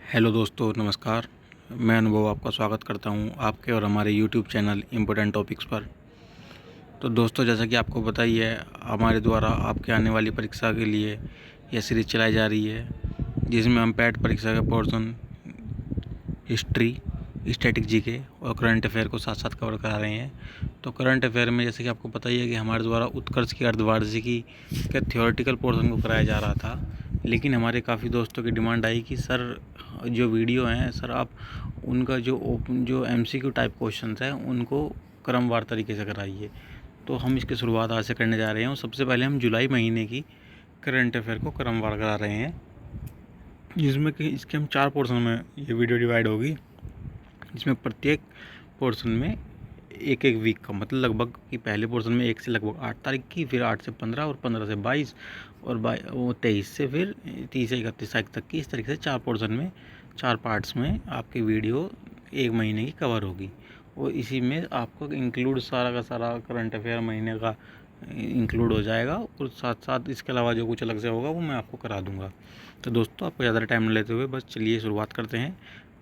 Hello दोस्तों, नमस्कार। मैं अनुभव आपका स्वागत करता हूं आपके और हमारे यूट्यूब चैनल इम्पोर्टेंट टॉपिक्स पर। तो दोस्तों, जैसा कि आपको पता ही है, हमारे द्वारा आपके आने वाली परीक्षा के लिए यह सीरीज़ चलाई जा रही है, जिसमें हम पैट परीक्षा का पोर्शन हिस्ट्री, स्टैटिक जीके और करंट अफेयर को साथ साथ कवर करा रहे हैं। तो करंट अफेयर में जैसे कि आपको पता ही है कि हमारे द्वारा उत्कर्ष की अर्धवार्षिकी के थ्योरेटिकल पोर्शन को कराया जा रहा था, लेकिन हमारे काफ़ी दोस्तों की डिमांड आई कि सर जो वीडियो हैं सर आप उनका जो MCQ टाइप क्वेश्चंस हैं उनको क्रमवार तरीके से कराइए। तो हम इसकी शुरुआत आज से करने जा रहे हैं और सबसे पहले हम जुलाई महीने की करंट अफेयर को क्रमवार करा रहे हैं, जिसमें कि इसके हम 4 पोर्शन में ये वीडियो डिवाइड होगी, जिसमें प्रत्येक पोर्शन में एक एक वीक का मतलब लगभग कि पहले पोर्शन में 1 से लगभग 8 तारीख की, फिर 8 से 15 और 15 से 22 और 23 से फिर 30 से 31 तारीख तक की, इस तरीके से 4 पोर्शन में 4 पार्ट्स में आपकी वीडियो 1 महीने की कवर होगी। और इसी में आपको इंक्लूड सारा का सारा करंट अफेयर महीने का इंक्लूड हो जाएगा और साथ साथ इसके अलावा जो कुछ अलग से होगा वो मैं आपको करा दूँगा। तो दोस्तों, आपको ज़्यादा टाइम न लेते हुए बस चलिए शुरुआत करते हैं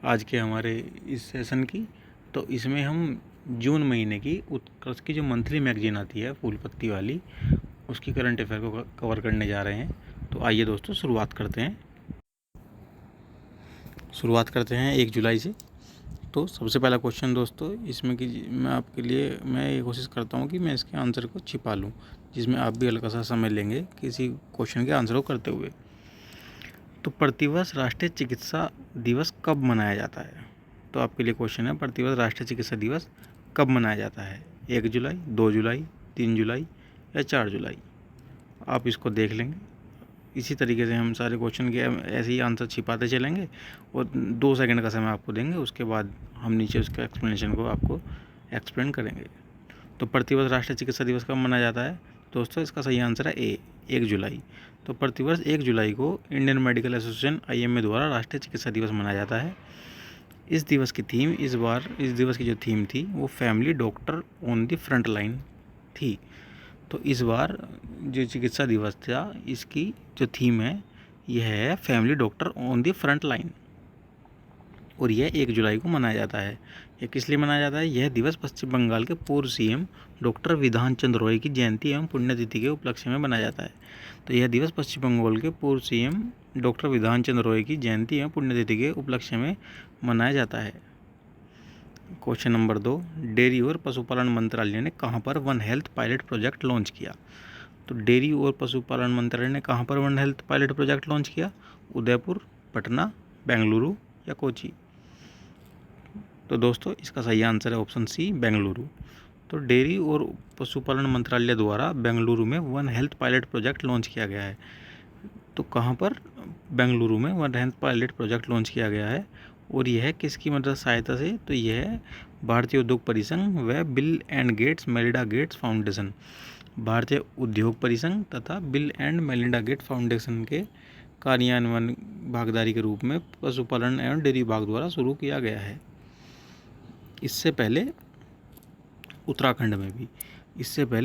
आज के हमारे इस सेशन की। तो इसमें हम जून महीने की उत्कर्ष की जो मंथली मैगजीन आती है फूल पत्ती वाली, उसकी करंट अफेयर को कवर करने जा रहे हैं। तो आइए दोस्तों शुरुआत करते हैं 1 जुलाई से। तो सबसे पहला क्वेश्चन दोस्तों इसमें कि मैं ये कोशिश करता हूँ कि मैं इसके आंसर को छिपा लूँ, जिसमें आप भी हल्का सा समय लेंगे किसी क्वेश्चन के आंसर को करते हुए। तो प्रतिवर्ष राष्ट्रीय चिकित्सा दिवस कब मनाया जाता है? तो आपके लिए क्वेश्चन है, प्रतिवर्ष राष्ट्रीय चिकित्सा दिवस कब मनाया जाता है? 1 जुलाई, 2 जुलाई, 3 जुलाई या 4 जुलाई? आप इसको देख लेंगे। इसी तरीके से हम सारे क्वेश्चन के ऐसे ही आंसर छिपाते चलेंगे और 2 सेकंड का समय आपको देंगे, उसके बाद हम नीचे उसके एक्सप्लेनेशन को आपको एक्सप्लेन करेंगे। तो प्रतिवर्ष राष्ट्रीय चिकित्सा दिवस कब मनाया जाता है? दोस्तों, इसका सही आंसर है ए, 1 जुलाई। तो प्रतिवर्ष 1 जुलाई को इंडियन मेडिकल एसोसिएशन IMA द्वारा राष्ट्रीय चिकित्सा दिवस मनाया जाता है। इस दिवस की जो थीम थी वो family doctor on the front line थी। तो इस बार जो चिकित्सा दिवस था, इसकी जो थीम है यह है family doctor on the front line, और यह 1 जुलाई को मनाया जाता है। यह किस लिए मनाया जाता है? यह दिवस पश्चिम बंगाल के पूर्व CM डॉक्टर विधान चंद्र रॉय की जयंती एवं पुण्यतिथि के उपलक्ष्य में मनाया जाता है। तो यह दिवस पश्चिम बंगाल के पूर्व CM डॉक्टर विधान चंद्र रॉय की जयंती एवं पुण्यतिथि के उपलक्ष्य में मनाया जाता है। क्वेश्चन नंबर 2, डेयरी और पशुपालन मंत्रालय ने कहाँ पर one health pilot project launch किया? तो डेयरी और पशुपालन मंत्रालय ने कहाँ पर one health pilot project launch किया? उदयपुर, पटना, बेंगलुरु या कोची? तो दोस्तों, इसका सही आंसर है ऑप्शन सी, बेंगलुरु। तो डेयरी और पशुपालन मंत्रालय द्वारा बेंगलुरु में one health pilot project launch किया गया है। तो कहाँ पर? बेंगलुरु में one health pilot project launch किया गया है, और यह किसकी मदद सहायता से? तो यह भारतीय उद्योग परिसंघ व Bill and Gates Melinda Gates Foundation, भारतीय उद्योग परिसंघ तथा Bill and Melinda Gates Foundation के कार्यान्वयन भागीदारी के रूप में पशुपालन एवं डेयरी विभाग द्वारा शुरू किया गया है। इससे पहले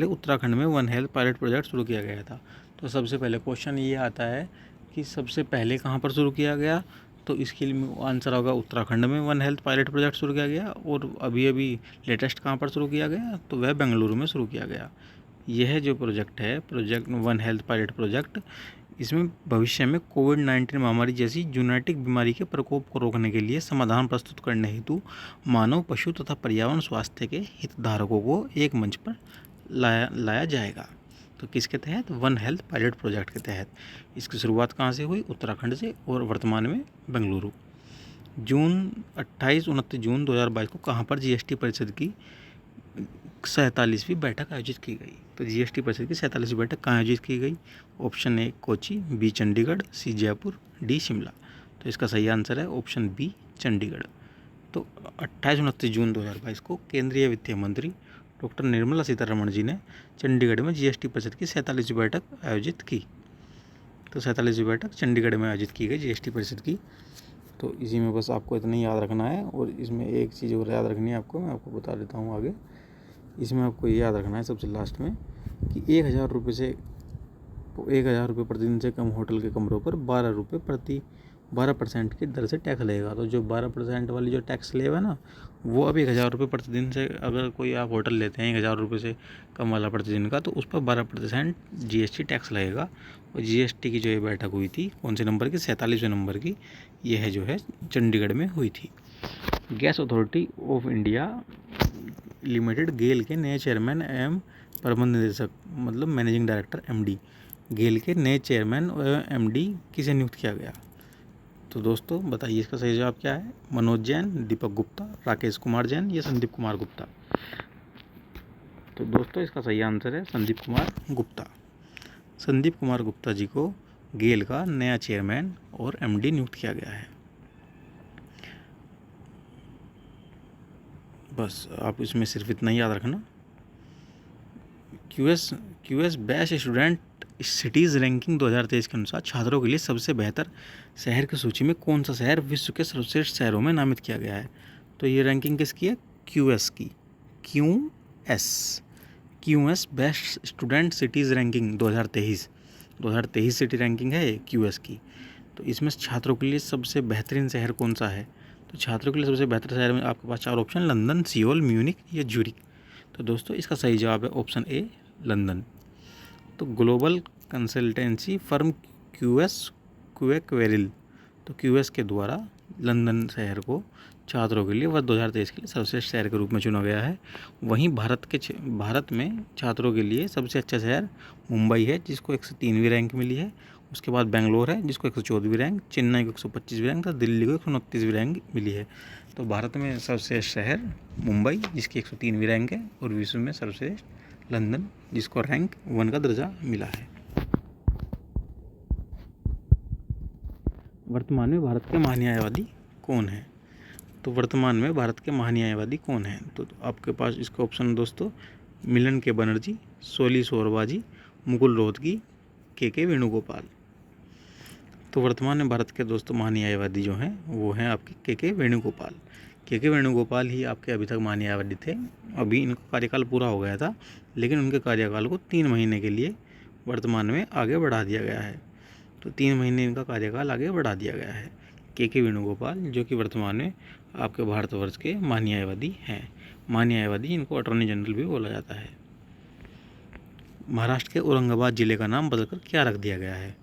उत्तराखंड में वन हेल्थ पायलट प्रोजेक्ट शुरू किया गया था। तो सबसे पहले क्वेश्चन ये आता है कि सबसे पहले कहाँ पर शुरू किया गया? तो इसके लिए आंसर होगा उत्तराखंड में वन हेल्थ पायलट प्रोजेक्ट शुरू किया गया, और अभी लेटेस्ट कहाँ पर शुरू किया गया? तो वह बेंगलुरु में शुरू किया गया। यह जो प्रोजेक्ट है, project one health pilot project, इसमें भविष्य में कोविड-19 महामारी जैसी जूनोटिक बीमारी के प्रकोप को रोकने के लिए समाधान प्रस्तुत करने हेतु मानव, पशु तथा पर्यावरण स्वास्थ्य के हितधारकों को एक मंच पर लाया जाएगा। तो किसके तहत? वन हेल्थ पायलट प्रोजेक्ट के तहत। इसकी शुरुआत कहाँ से हुई? उत्तराखंड से, और वर्तमान में बेंगलुरु। 28-29 जून 2022 को कहाँ पर GST परिषद की 47वीं बैठक आयोजित की गई? तो GST परिषद की 47वीं बैठक कहाँ आयोजित की गई? Option A Kochi, B Chandigarh, C Jaipur, D Shimla. तो इसका सही आंसर है ऑप्शन बी, चंडीगढ़। तो 28-29 जून 2022 को केंद्रीय वित्त मंत्री डॉक्टर निर्मला सीतारमण जी ने चंडीगढ़ में GST परिषद की 47वीं बैठक आयोजित की। तो 47वीं बैठक चंडीगढ़ में आयोजित की गई GST परिषद की। तो इसी में बस आपको इतना ही याद रखना है, और इसमें एक चीज़ और याद रखनी है आपको, मैं आपको बता देता हूँ आगे। इसमें आपको ये याद रखना है सबसे लास्ट में कि 1,000 रुपये प्रतिदिन से कम होटल के कमरों पर 12 रुपये प्रति 12% की दर से टैक्स लगेगा। तो जो 12% वाली जो टैक्स स्लैब है ना, वो अब 1,000 रुपये प्रतिदिन से, अगर कोई आप होटल लेते हैं 1,000 रुपये से कम वाला प्रतिदिन का, तो उस पर 12% GST टैक्स लगेगा। और GST की जो ये बैठक हुई थी, कौन से नंबर की, 47वें नंबर की, यह जो है चंडीगढ़ में हुई थी। Gas Authority of India Limited GAIL के नए चेयरमैन एवं प्रबंध निदेशक, मतलब मैनेजिंग डायरेक्टर MD, गेल के नए चेयरमैन एवं MD किसे नियुक्त किया गया? तो दोस्तों बताइए इसका सही जवाब क्या है? मनोज जैन, दीपक गुप्ता, राकेश कुमार जैन या संदीप कुमार गुप्ता? तो दोस्तों इसका सही आंसर है संदीप कुमार गुप्ता। संदीप कुमार गुप्ता जी को गेल का नया चेयरमैन और MD नियुक्त किया गया है। बस आप इसमें सिर्फ इतना ही याद रखना। QS best student cities ranking 2023 के अनुसार छात्रों के लिए सबसे बेहतर शहर की सूची में कौन सा शहर विश्व के सर्वश्रेष्ठ शहरों में नामित किया गया है? तो ये रैंकिंग किसकी है? QS की। QS best student cities ranking 2023 city ranking है QS की। तो इसमें छात्रों के लिए सबसे बेहतरीन शहर कौन सा है? तो छात्रों के लिए सबसे बेहतर शहर में आपके पास 4 ऑप्शन, लंदन, सियोल, म्यूनिक या ज्यूरिक। तो दोस्तों इसका सही जवाब है ऑप्शन ए, लंदन। तो ग्लोबल कंसल्टेंसी फर्म क्वेक्वेरिल, तो QS के द्वारा लंदन शहर को छात्रों के लिए वर्ष 2023 के लिए सर्वश्रेष्ठ शहर के रूप में चुना गया है। वहीं भारत में छात्रों के लिए सबसे अच्छा शहर मुंबई है, जिसको 103वीं रैंक मिली है। उसके बाद बेंगलोर है, जिसको 114वीं रैंक, चेन्नई को 125वीं रैंक, तो दिल्ली को 129वीं रैंक मिली है। तो भारत में सर्वश्रेष्ठ शहर मुंबई, जिसकी 103वीं रैंक है, और विश्व में सर्वश्रेष्ठ लंदन, जिसको रैंक 1 का दर्जा मिला है। वर्तमान में भारत के महान्यायवादी कौन हैं? तो वर्तमान में भारत के महान्यायवादी कौन हैं? तो आपके पास इसका ऑप्शन दोस्तों, मिलन के बनर्जी, सोली सोरबाजी, मुकुल रोहतगी, के वेणुगोपाल। तो वर्तमान में भारत के दोस्तों महान्यायवादी जो हैं वो हैं आपके के वेणुगोपाल। के वेणुगोपाल ही आपके अभी तक महान्यायवादी थे। अभी इनका कार्यकाल पूरा हो गया था, लेकिन उनके कार्यकाल को 3 महीने के लिए वर्तमान में आगे बढ़ा दिया गया है। तो 3 महीने इनका कार्यकाल आगे बढ़ा दिया गया है। के वेणुगोपाल, जो कि वर्तमान में आपके भारतवर्ष के महान्यायवादी हैं। महान्यायवादी, इनको अटॉर्नी जनरल भी बोला जाता है। महाराष्ट्र के औरंगाबाद जिले का नाम बदलकर क्या रख दिया गया है?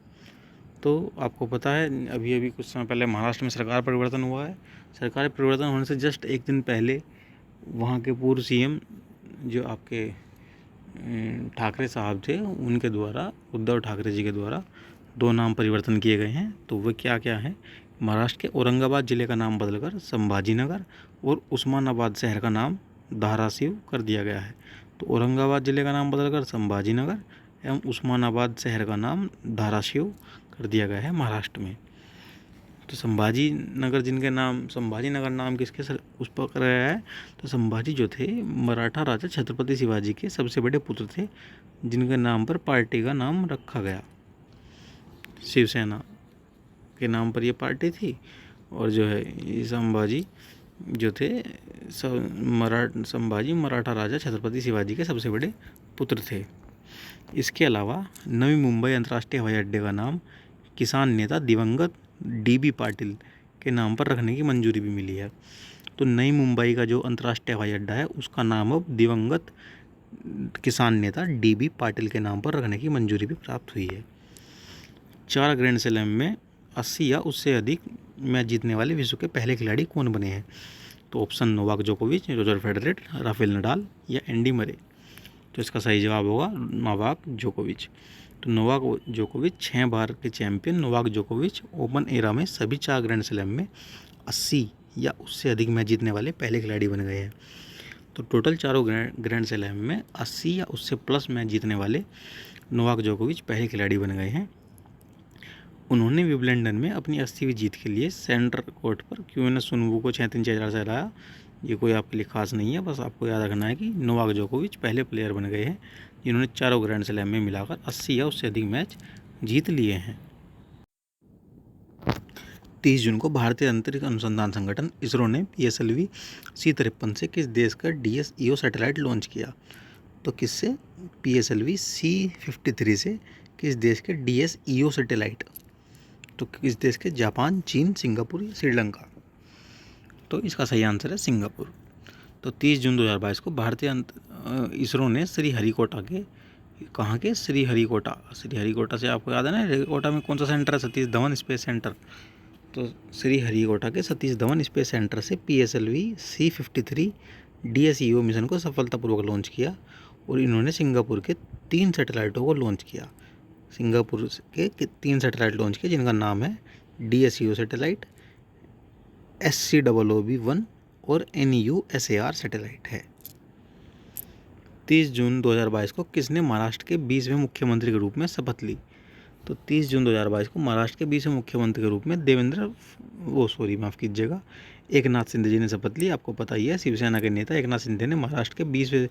तो आपको पता है अभी कुछ समय पहले महाराष्ट्र में सरकार परिवर्तन हुआ है। सरकार परिवर्तन होने से जस्ट एक दिन पहले वहाँ के पूर्व CM जो आपके ठाकरे साहब थे, उनके द्वारा, उद्धव ठाकरे जी के द्वारा 2 नाम परिवर्तन किए गए हैं। तो वे क्या क्या हैं? महाराष्ट्र के औरंगाबाद जिले का नाम बदलकर संभाजीनगर और उस्मानाबाद शहर का नाम धाराशिव कर दिया गया है। तो औरंगाबाद जिले का नाम बदलकर संभाजीनगर एवं उस्मानाबाद शहर का नाम धाराशिव कर दिया गया है महाराष्ट्र में। तो संभाजीनगर, जिनके नाम संभाजीनगर नाम किसके उस पर कराया गया है? तो संभाजी जो थे मराठा राजा छत्रपति शिवाजी के सबसे बड़े पुत्र थे, जिनके नाम पर पार्टी का नाम रखा गया। शिवसेना के नाम पर ये पार्टी थी। और जो है ये संभाजी जो थे, संभाजी मराठा राजा छत्रपति शिवाजी के सबसे बड़े पुत्र थे। इसके अलावा नवी मुंबई अंतर्राष्ट्रीय हवाई अड्डे का नाम किसान नेता दिवंगत DB पाटिल के नाम पर रखने की मंजूरी भी मिली है। तो नई मुंबई का जो अंतर्राष्ट्रीय हवाई अड्डा है, उसका नाम अब दिवंगत किसान नेता DB पाटिल के नाम पर रखने की मंजूरी भी प्राप्त हुई है। 4 ग्रैंड स्लैम में 80 या उससे अधिक मैच जीतने वाले विश्व के पहले खिलाड़ी कौन बने हैं? तो ऑप्शन नोवाक जोकोविच, रोजर फेडरर, राफेल नडाल या एंडी मरे। तो इसका सही जवाब होगा नोवाक जोकोविच। तो नोवाक जोकोविच 6 बार के चैंपियन नोवाक जोकोविच ओपन एरा में सभी 4 ग्रैंड स्लैम में 80 या उससे अधिक मैच जीतने वाले पहले खिलाड़ी बन गए हैं। तो टोटल चारों ग्रैंड स्लैम में 80 या उससे प्लस मैच जीतने वाले नोवाक जोकोविच पहले खिलाड़ी बन गए हैं। उन्होंने विंबलडन में अपनी 80वीं जीत के लिए सेंटर कोर्ट पर क्यूएनएस सुनवू को 6-3, 6-4 से हराया। ये कोई आपके लिए खास नहीं है, बस आपको याद रखना है कि नोवाक जोकोविच पहले प्लेयर बन गए हैं जिन्होंने चारों ग्रैंड स्लैम में मिलाकर 80 या उससे अधिक मैच जीत लिए हैं। 30 जून को भारतीय अंतरिक्ष अनुसंधान संगठन इसरो ने PSLV C53 से किस देश का DSEO सैटेलाइट लॉन्च किया? तो किससे? PSLV C53 से किस देश के DSEO सैटेलाइट? तो किस देश के? जापान, चीन, सिंगापुर या श्रीलंका? तो इसका सही आंसर है सिंगापुर। तो 30 जून 2022 को भारतीय इसरो ने श्रीहरिकोटा के, कहाँ के? श्रीहरिकोटा। श्रीहरिकोटा से आपको याद है ना, हरिकोटा में कौन सा सेंटर है? Satish Dhawan space centre. तो श्रीहरिकोटा के सतीश धवन स्पेस सेंटर से PSLV C-53 DSEO मिशन को सफलतापूर्वक लॉन्च किया और इन्होंने सिंगापुर के 3 सैटेलाइटों को लॉन्च किया। सिंगापुर के 3 सैटेलाइट लॉन्च किए जिनका नाम है DSEO सैटेलाइट, SCOOB-1 और NUSAR सैटेलाइट है। 30 जून 2022 को किसने महाराष्ट्र के 20वें मुख्यमंत्री के रूप में शपथ ली? तो 30 जून 2022 को महाराष्ट्र के 20वें मुख्यमंत्री के रूप में एकनाथ शिंदे जी ने शपथ ली। आपको पता ही है, शिवसेना के नेता एकनाथ शिंदे ने महाराष्ट्र के 20वें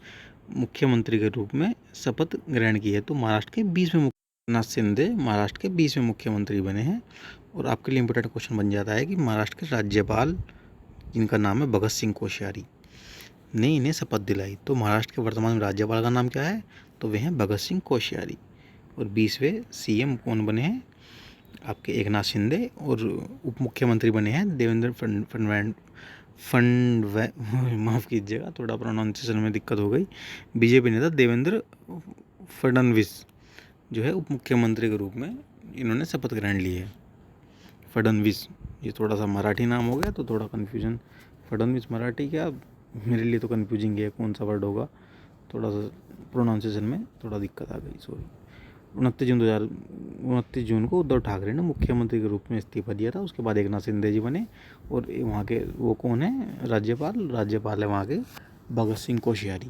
मुख्यमंत्री के रूप में शपथ ग्रहण की है। तो महाराष्ट्र के 20वें एकनाथ शिंदे महाराष्ट्र के 20वें मुख्यमंत्री बने हैं। और आपके लिए इंपॉर्टेंट क्वेश्चन बन जाता है कि महाराष्ट्र के राज्यपाल, जिनका नाम है भगत सिंह कोश्यारी, ने इन्हें शपथ दिलाई। तो महाराष्ट्र के वर्तमान राज्यपाल का नाम क्या है? तो वे हैं भगत सिंह कोश्यारी। और 20वें CM कौन बने हैं? आपके एकनाथ शिंदे। और उप मुख्यमंत्री बने हैं देवेंद्र माफ़ कीजिएगा, थोड़ा प्रोनाउंसिएशन में दिक्कत हो गई। BJP नेता देवेंद्र फडणवीस जो है उप मुख्यमंत्री के रूप में इन्होंने शपथ ग्रहण ली है। फडणवीस, ये थोड़ा सा मराठी नाम हो गया तो थोड़ा कन्फ्यूजन। फडणवीस मराठी क्या, मेरे लिए तो कन्फ्यूजिंग है कौन सा वर्ड होगा, थोड़ा सा प्रोनाउंसिएशन में थोड़ा दिक्कत आ गई, सॉरी। 29 जून को उद्धव ठाकरे ने मुख्यमंत्री के रूप में इस्तीफा दिया था। उसके बाद एकनाथ शिंदे जी बने। और वहाँ के वो कौन है? राज्यपाल है वहाँ के भगत सिंह कोश्यारी।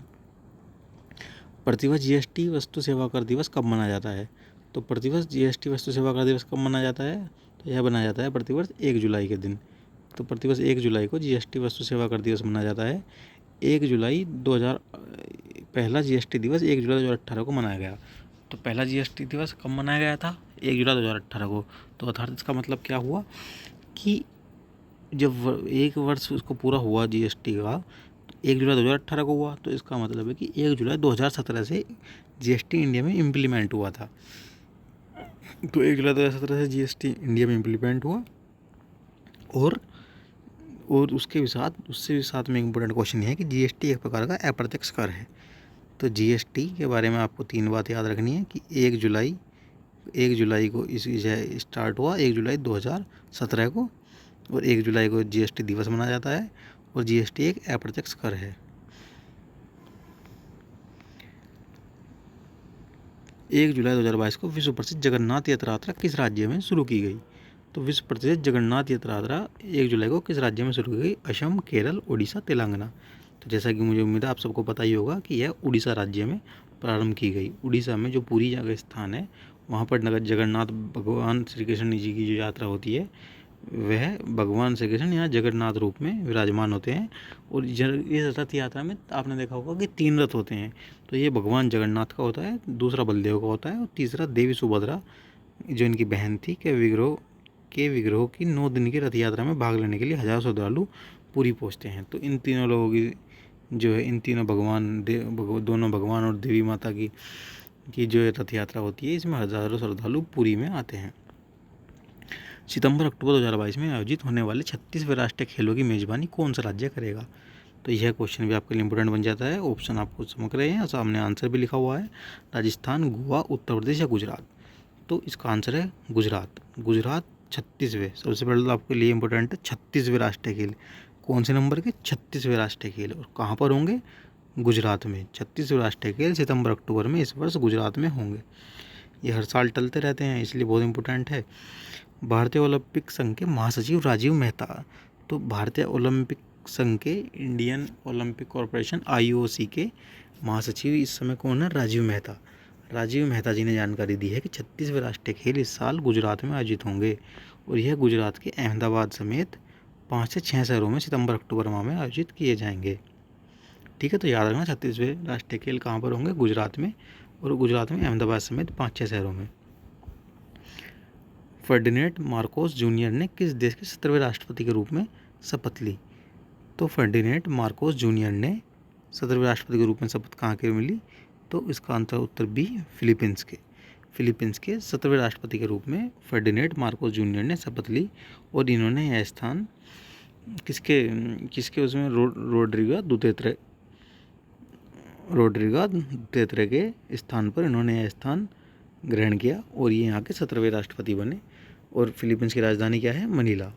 प्रतिवर्ष GST वस्तु सेवा कर दिवस कब मनाया जाता है? तो प्रतिवर्ष GST वस्तु सेवा कर दिवस कब मनाया जाता है? तो यह मनाया जाता है प्रतिवर्ष 1 जुलाई के दिन। तो प्रतिवर्ष 1 जुलाई को GST वस्तु सेवा कर दिवस मनाया जाता है। 1 जुलाई 2000 पहला GST दिवस 1 जुलाई 2018 को मनाया गया। तो पहला GST दिवस कब मनाया गया था? 1 जुलाई 2018 को। तो अर्थात इसका मतलब क्या हुआ कि जब 1 वर्ष उसको पूरा हुआ GST का, तो 1 जुलाई 2018 को हुआ। तो इसका मतलब है कि 1 जुलाई 2017 से GST इंडिया में इम्प्लीमेंट हुआ था। तो 1 जुलाई 2017 से GST इंडिया में इम्प्लीमेंट हुआ। और उससे भी साथ में इम्पोर्टेंट क्वेश्चन है कि GST एक प्रकार का अप्रत्यक्ष कर है। तो GST के बारे में आपको 3 बात याद रखनी है कि 1 जुलाई को इसी स्टार्ट हुआ, 1 जुलाई 2017 को। और 1 जुलाई को GST दिवस मनाया जाता है। और GST एक अप्रत्यक्ष कर है। 1 जुलाई 2022 को विश्व प्रसिद्ध जगन्नाथ यात्रा किस राज्य में शुरू की गई? तो विश्व प्रसिद्ध जगन्नाथ यात्रा 1 जुलाई को किस राज्य में शुरू की गई? असम, केरल, उड़ीसा, तेलंगाना। तो जैसा कि मुझे उम्मीद है आप सबको पता ही होगा कि यह उड़ीसा राज्य में प्रारंभ की गई। उड़ीसा में जो पुरी जगह स्थान है, वहाँ पर जगन्नाथ भगवान श्री कृष्ण जी की जो यात्रा होती है, वह भगवान श्री कृष्ण यहाँ जगन्नाथ रूप में विराजमान होते हैं। और इस रथ यात्रा में आपने देखा होगा कि 3 रथ होते हैं। तो ये भगवान जगन्नाथ का होता है, दूसरा बलदेव का होता है और तीसरा देवी सुभद्रा जो इनकी बहन थी के विग्रह की 9 दिन की रथ यात्रा में भाग लेने के लिए हजारों श्रद्धालु पुरी पहुँचते हैं। तो इन तीनों लोगों की जो है, इन तीनों दोनों भगवान और देवी माता की जो रथ यात्रा होती है, इसमें हजारों श्रद्धालु पुरी में आते हैं। सितंबर-अक्टूबर 2022 में आयोजित होने वाले 36वें राष्ट्रीय खेलों की मेजबानी कौन सा राज्य करेगा? तो यह क्वेश्चन भी आपके लिए इंपॉर्टेंट बन जाता है। ऑप्शन आपको समझ रहे हैं, सामने आंसर भी लिखा हुआ है, राजस्थान, गोवा, उत्तर प्रदेश या गुजरात। तो इसका आंसर है गुजरात। 36वें, सबसे पहले तो आपके लिए इंपॉर्टेंट है 36वें राष्ट्रीय खेल। कौन से नंबर के? 36वें राष्ट्रीय खेल। और कहाँ पर होंगे? गुजरात में। 36वें राष्ट्रीय खेल सितंबर-अक्टूबर में इस वर्ष गुजरात में होंगे। ये हर साल टलते रहते हैं, इसलिए बहुत इंपॉर्टेंट है। भारतीय ओलंपिक संघ के महासचिव राजीव मेहता। तो भारतीय ओलंपिक संघ के, इंडियन ओलंपिक कॉरपोरेशन IOC के महासचिव इस समय कौन है? राजीव मेहता। राजीव मेहता जी ने जानकारी दी है कि 36वें राष्ट्रीय खेल इस साल गुजरात में आयोजित होंगे। और यह गुजरात के अहमदाबाद समेत 5 से 6 शहरों में सितंबर-अक्टूबर माह में आयोजित किए जाएंगे। ठीक है, तो याद रखना 36वें राष्ट्रीय खेल कहाँ पर होंगे? गुजरात में। और गुजरात में अहमदाबाद समेत 5-6 शहरों में। फर्डिनेंड मार्कोस जूनियर ने किस देश के 17वें राष्ट्रपति के रूप में शपथ ली? तो फर्डिनेंड मार्कोस जूनियर ने 17वें राष्ट्रपति के रूप में शपथ कहाँ के मिली? तो इसका आंसर उत्तर बी, फिलीपींस के। फिलीपींस के 17वें राष्ट्रपति के रूप में फर्डिनेंड मार्कोस जूनियर ने शपथ ली और इन्होंने यह स्थान किसके उसमें रोड्रिगा दुतेर्ते के स्थान पर इन्होंने यह स्थान ग्रहण किया और ये यहाँ के 17वें राष्ट्रपति बने। और फिलीपींस की राजधानी क्या है? मनीला।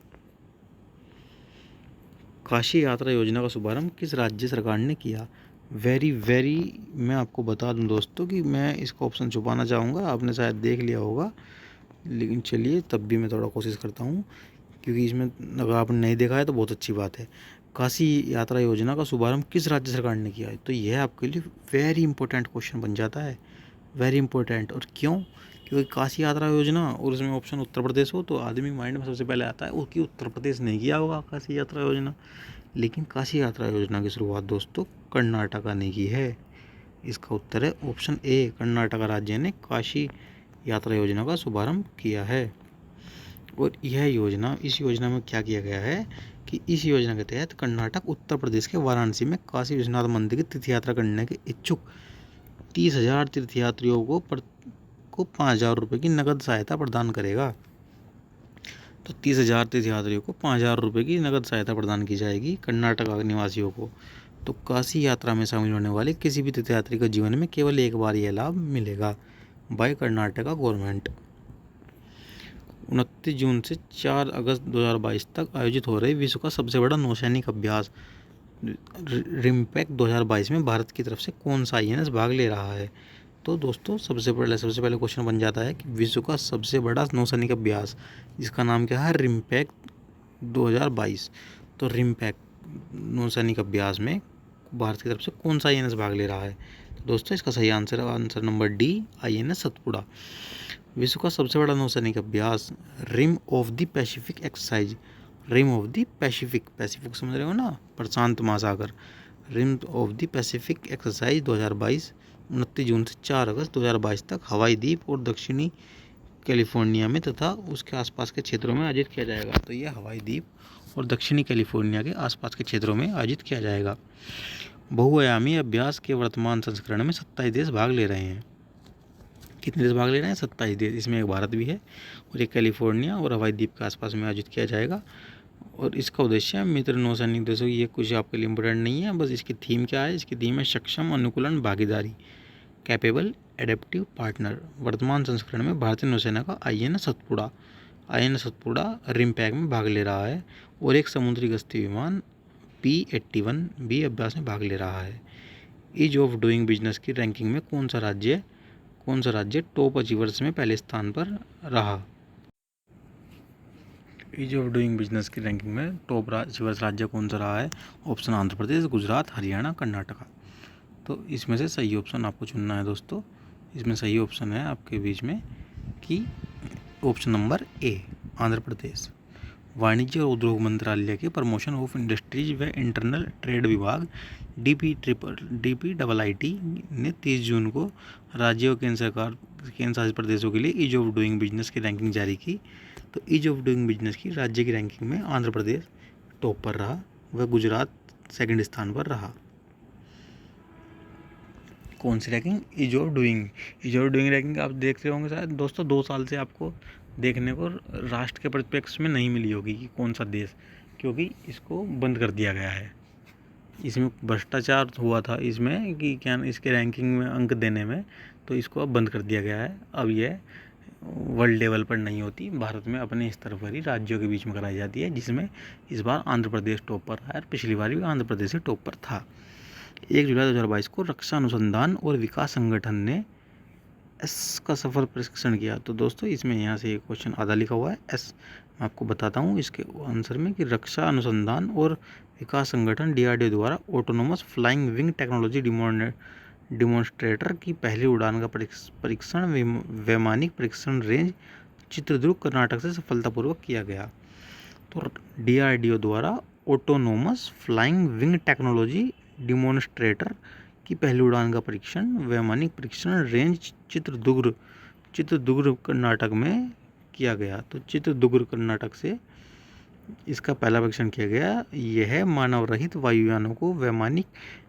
काशी यात्रा योजना का शुभारंभ किस राज्य सरकार ने किया? वेरी मैं आपको बता दूं दोस्तों कि मैं इसका ऑप्शन छुपाना चाहूँगा, आपने शायद देख लिया होगा, लेकिन चलिए तब भी मैं थोड़ा कोशिश करता हूँ, क्योंकि इसमें अगर आपने नहीं देखा है तो बहुत अच्छी बात है। काशी यात्रा योजना का शुभारंभ किस राज्य सरकार ने किया है? तो यह आपके लिए वेरी इंपॉर्टेंट क्वेश्चन बन जाता है, वेरी इंपॉर्टेंट। और क्यों? क्योंकि काशी यात्रा योजना और उसमें ऑप्शन उत्तर प्रदेश हो तो आदमी माइंड में सबसे पहले आता है वो कि उत्तर प्रदेश नहीं किया होगा काशी यात्रा योजना, लेकिन काशी यात्रा योजना की शुरुआत दोस्तों कर्नाटका ने की है। इसका उत्तर है ऑप्शन ए, कर्नाटका राज्य ने काशी यात्रा योजना का शुभारंभ किया है। और इस योजना में क्या किया गया है कि इस योजना के तहत कर्नाटक उत्तर प्रदेश के वाराणसी में काशी विश्वनाथ मंदिर की तीर्थ यात्रा करने के इच्छुक 30,000 तीर्थयात्रियों को 5,000 रुपये की नगद सहायता प्रदान करेगा। तो 30,000 तीर्थयात्रियों को 5,000 रुपये की नगद सहायता प्रदान की जाएगी कर्नाटक निवासियों को। तो काशी यात्रा में शामिल होने वाले किसी भी तीर्थयात्री को जीवन में केवल एक बार यह लाभ मिलेगा बाय कर्नाटका गवर्नमेंट। 29 जून से 4 अगस्त 2022 तक आयोजित हो रहे विश्व का सबसे बड़ा नौसैनिक अभ्यास रिम्पैक 2022 में भारत की तरफ से कौन सा INS भाग ले रहा है? तो दोस्तों सबसे पहले क्वेश्चन बन जाता है कि विश्व का सबसे बड़ा नौसैनिक अभ्यास जिसका नाम क्या है? रिम्पैक 2022। तो रिम्पैक नौसैनिक अभ्यास में भारत की तरफ से कौन सा INS भाग ले रहा है? तो दोस्तों इसका सही answer number D, INS Satpura. विश्व का सबसे बड़ा नौसैनिक अभ्यास rim of the Pacific exercise, rim of the Pacific समझ रहे हो ना, प्रशांत महासागर, rim of the Pacific exercise 2022 29 जून से 4 अगस्त 2022 तक हवाई द्वीप और दक्षिणी कैलिफोर्निया में तथा उसके आसपास के क्षेत्रों में आयोजित किया जाएगा। तो यह हवाई द्वीप और दक्षिणी कैलिफोर्निया के आसपास के क्षेत्रों में आयोजित किया जाएगा। बहुआयामी अभ्यास के वर्तमान संस्करण में 27 देश भाग ले रहे हैं। कितने देश भाग ले रहे हैं? 27 देश। इसमें एक भारत भी है और एक कैलिफोर्निया और हवाई द्वीप के आसपास में आयोजित किया जाएगा। और इसका उद्देश्य मित्र नौसैनिक देशों, ये कुछ आपके लिए इम्पोर्टेंट नहीं है, बस इसकी थीम क्या है? इसकी थीम है सक्षम, अनुकूलन, भागीदारी, कैपेबल, एडेप्टिव पार्टनर। वर्तमान संस्करण में भारतीय नौसेना का INS सतपुड़ा रिम्पैक में भाग ले रहा है और एक समुद्री गश्ती विमान P-81 भी अभ्यास में भाग ले रहा है। ईज ऑफ डूइंग बिजनेस की रैंकिंग में कौन सा राज्य टॉप अचीवर्स में पहले स्थान पर रहा? ईज ऑफ डूइंग बिजनेस की रैंकिंग में टॉप अचीवर्स राज्य कौन सा रहा है? ऑप्शन आंध्र प्रदेश, गुजरात, हरियाणा, कर्नाटका। तो इसमें से सही ऑप्शन आपको चुनना है दोस्तों। इसमें सही ऑप्शन है आपके बीच में कि option number A, Andhra Pradesh. वाणिज्य और उद्योग मंत्रालय के प्रमोशन ऑफ इंडस्ट्रीज व इंटरनल ट्रेड विभाग DPIIT ने 30 जून को राज्यों और केंद्र शासित प्रदेशों के लिए ईज ऑफ डूइंग बिजनेस की रैंकिंग जारी की। तो ईज ऑफ डूइंग बिजनेस की राज्य की रैंकिंग में आंध्र प्रदेश टॉप पर रहा व गुजरात सेकंड स्थान पर रहा। कौन सी ranking? Ease of doing ranking आप देख रहे होंगे शायद दोस्तों, 2 साल से आपको देखने को राष्ट्र के परिप्रेक्ष्य में नहीं मिली होगी कि कौन सा देश, क्योंकि इसको बंद कर दिया गया है। इसमें भ्रष्टाचार हुआ था इसमें कि क्या इसके रैंकिंग में अंक देने में, तो इसको अब बंद कर दिया गया है। अब यह वर्ल्ड लेवल पर नहीं होती, भारत में अपने स्तर पर ही राज्यों के बीच में कराई जाती है, जिसमें इस बार आंध्र प्रदेश टॉप पर आया और पिछली बार भी आंध्र प्रदेश ही टॉप पर था। 1 जुलाई 2022 को रक्षा अनुसंधान और विकास संगठन ने एस का सफल परीक्षण किया। तो दोस्तों इसमें यहाँ से एक क्वेश्चन आधा लिखा हुआ है एस, मैं आपको बताता हूँ इसके आंसर में कि रक्षा अनुसंधान और विकास संगठन DRDO द्वारा autonomous flying wing technology demonstrator की पहली उड़ान का परीक्षण वैमानिक परीक्षण रेंज चित्रदुर्ग कर्नाटक से सफलतापूर्वक किया गया। तो DRDO द्वारा autonomous flying wing technology demonstrator की पहली उड़ान का परीक्षण वैमानिक परीक्षण रेंज चित्रदुर्ग कर्नाटक में किया गया। तो चित्रदुर्ग कर्नाटक से इसका पहला परीक्षण किया गया। यह मानव रहित वायुयानों को वैमानिक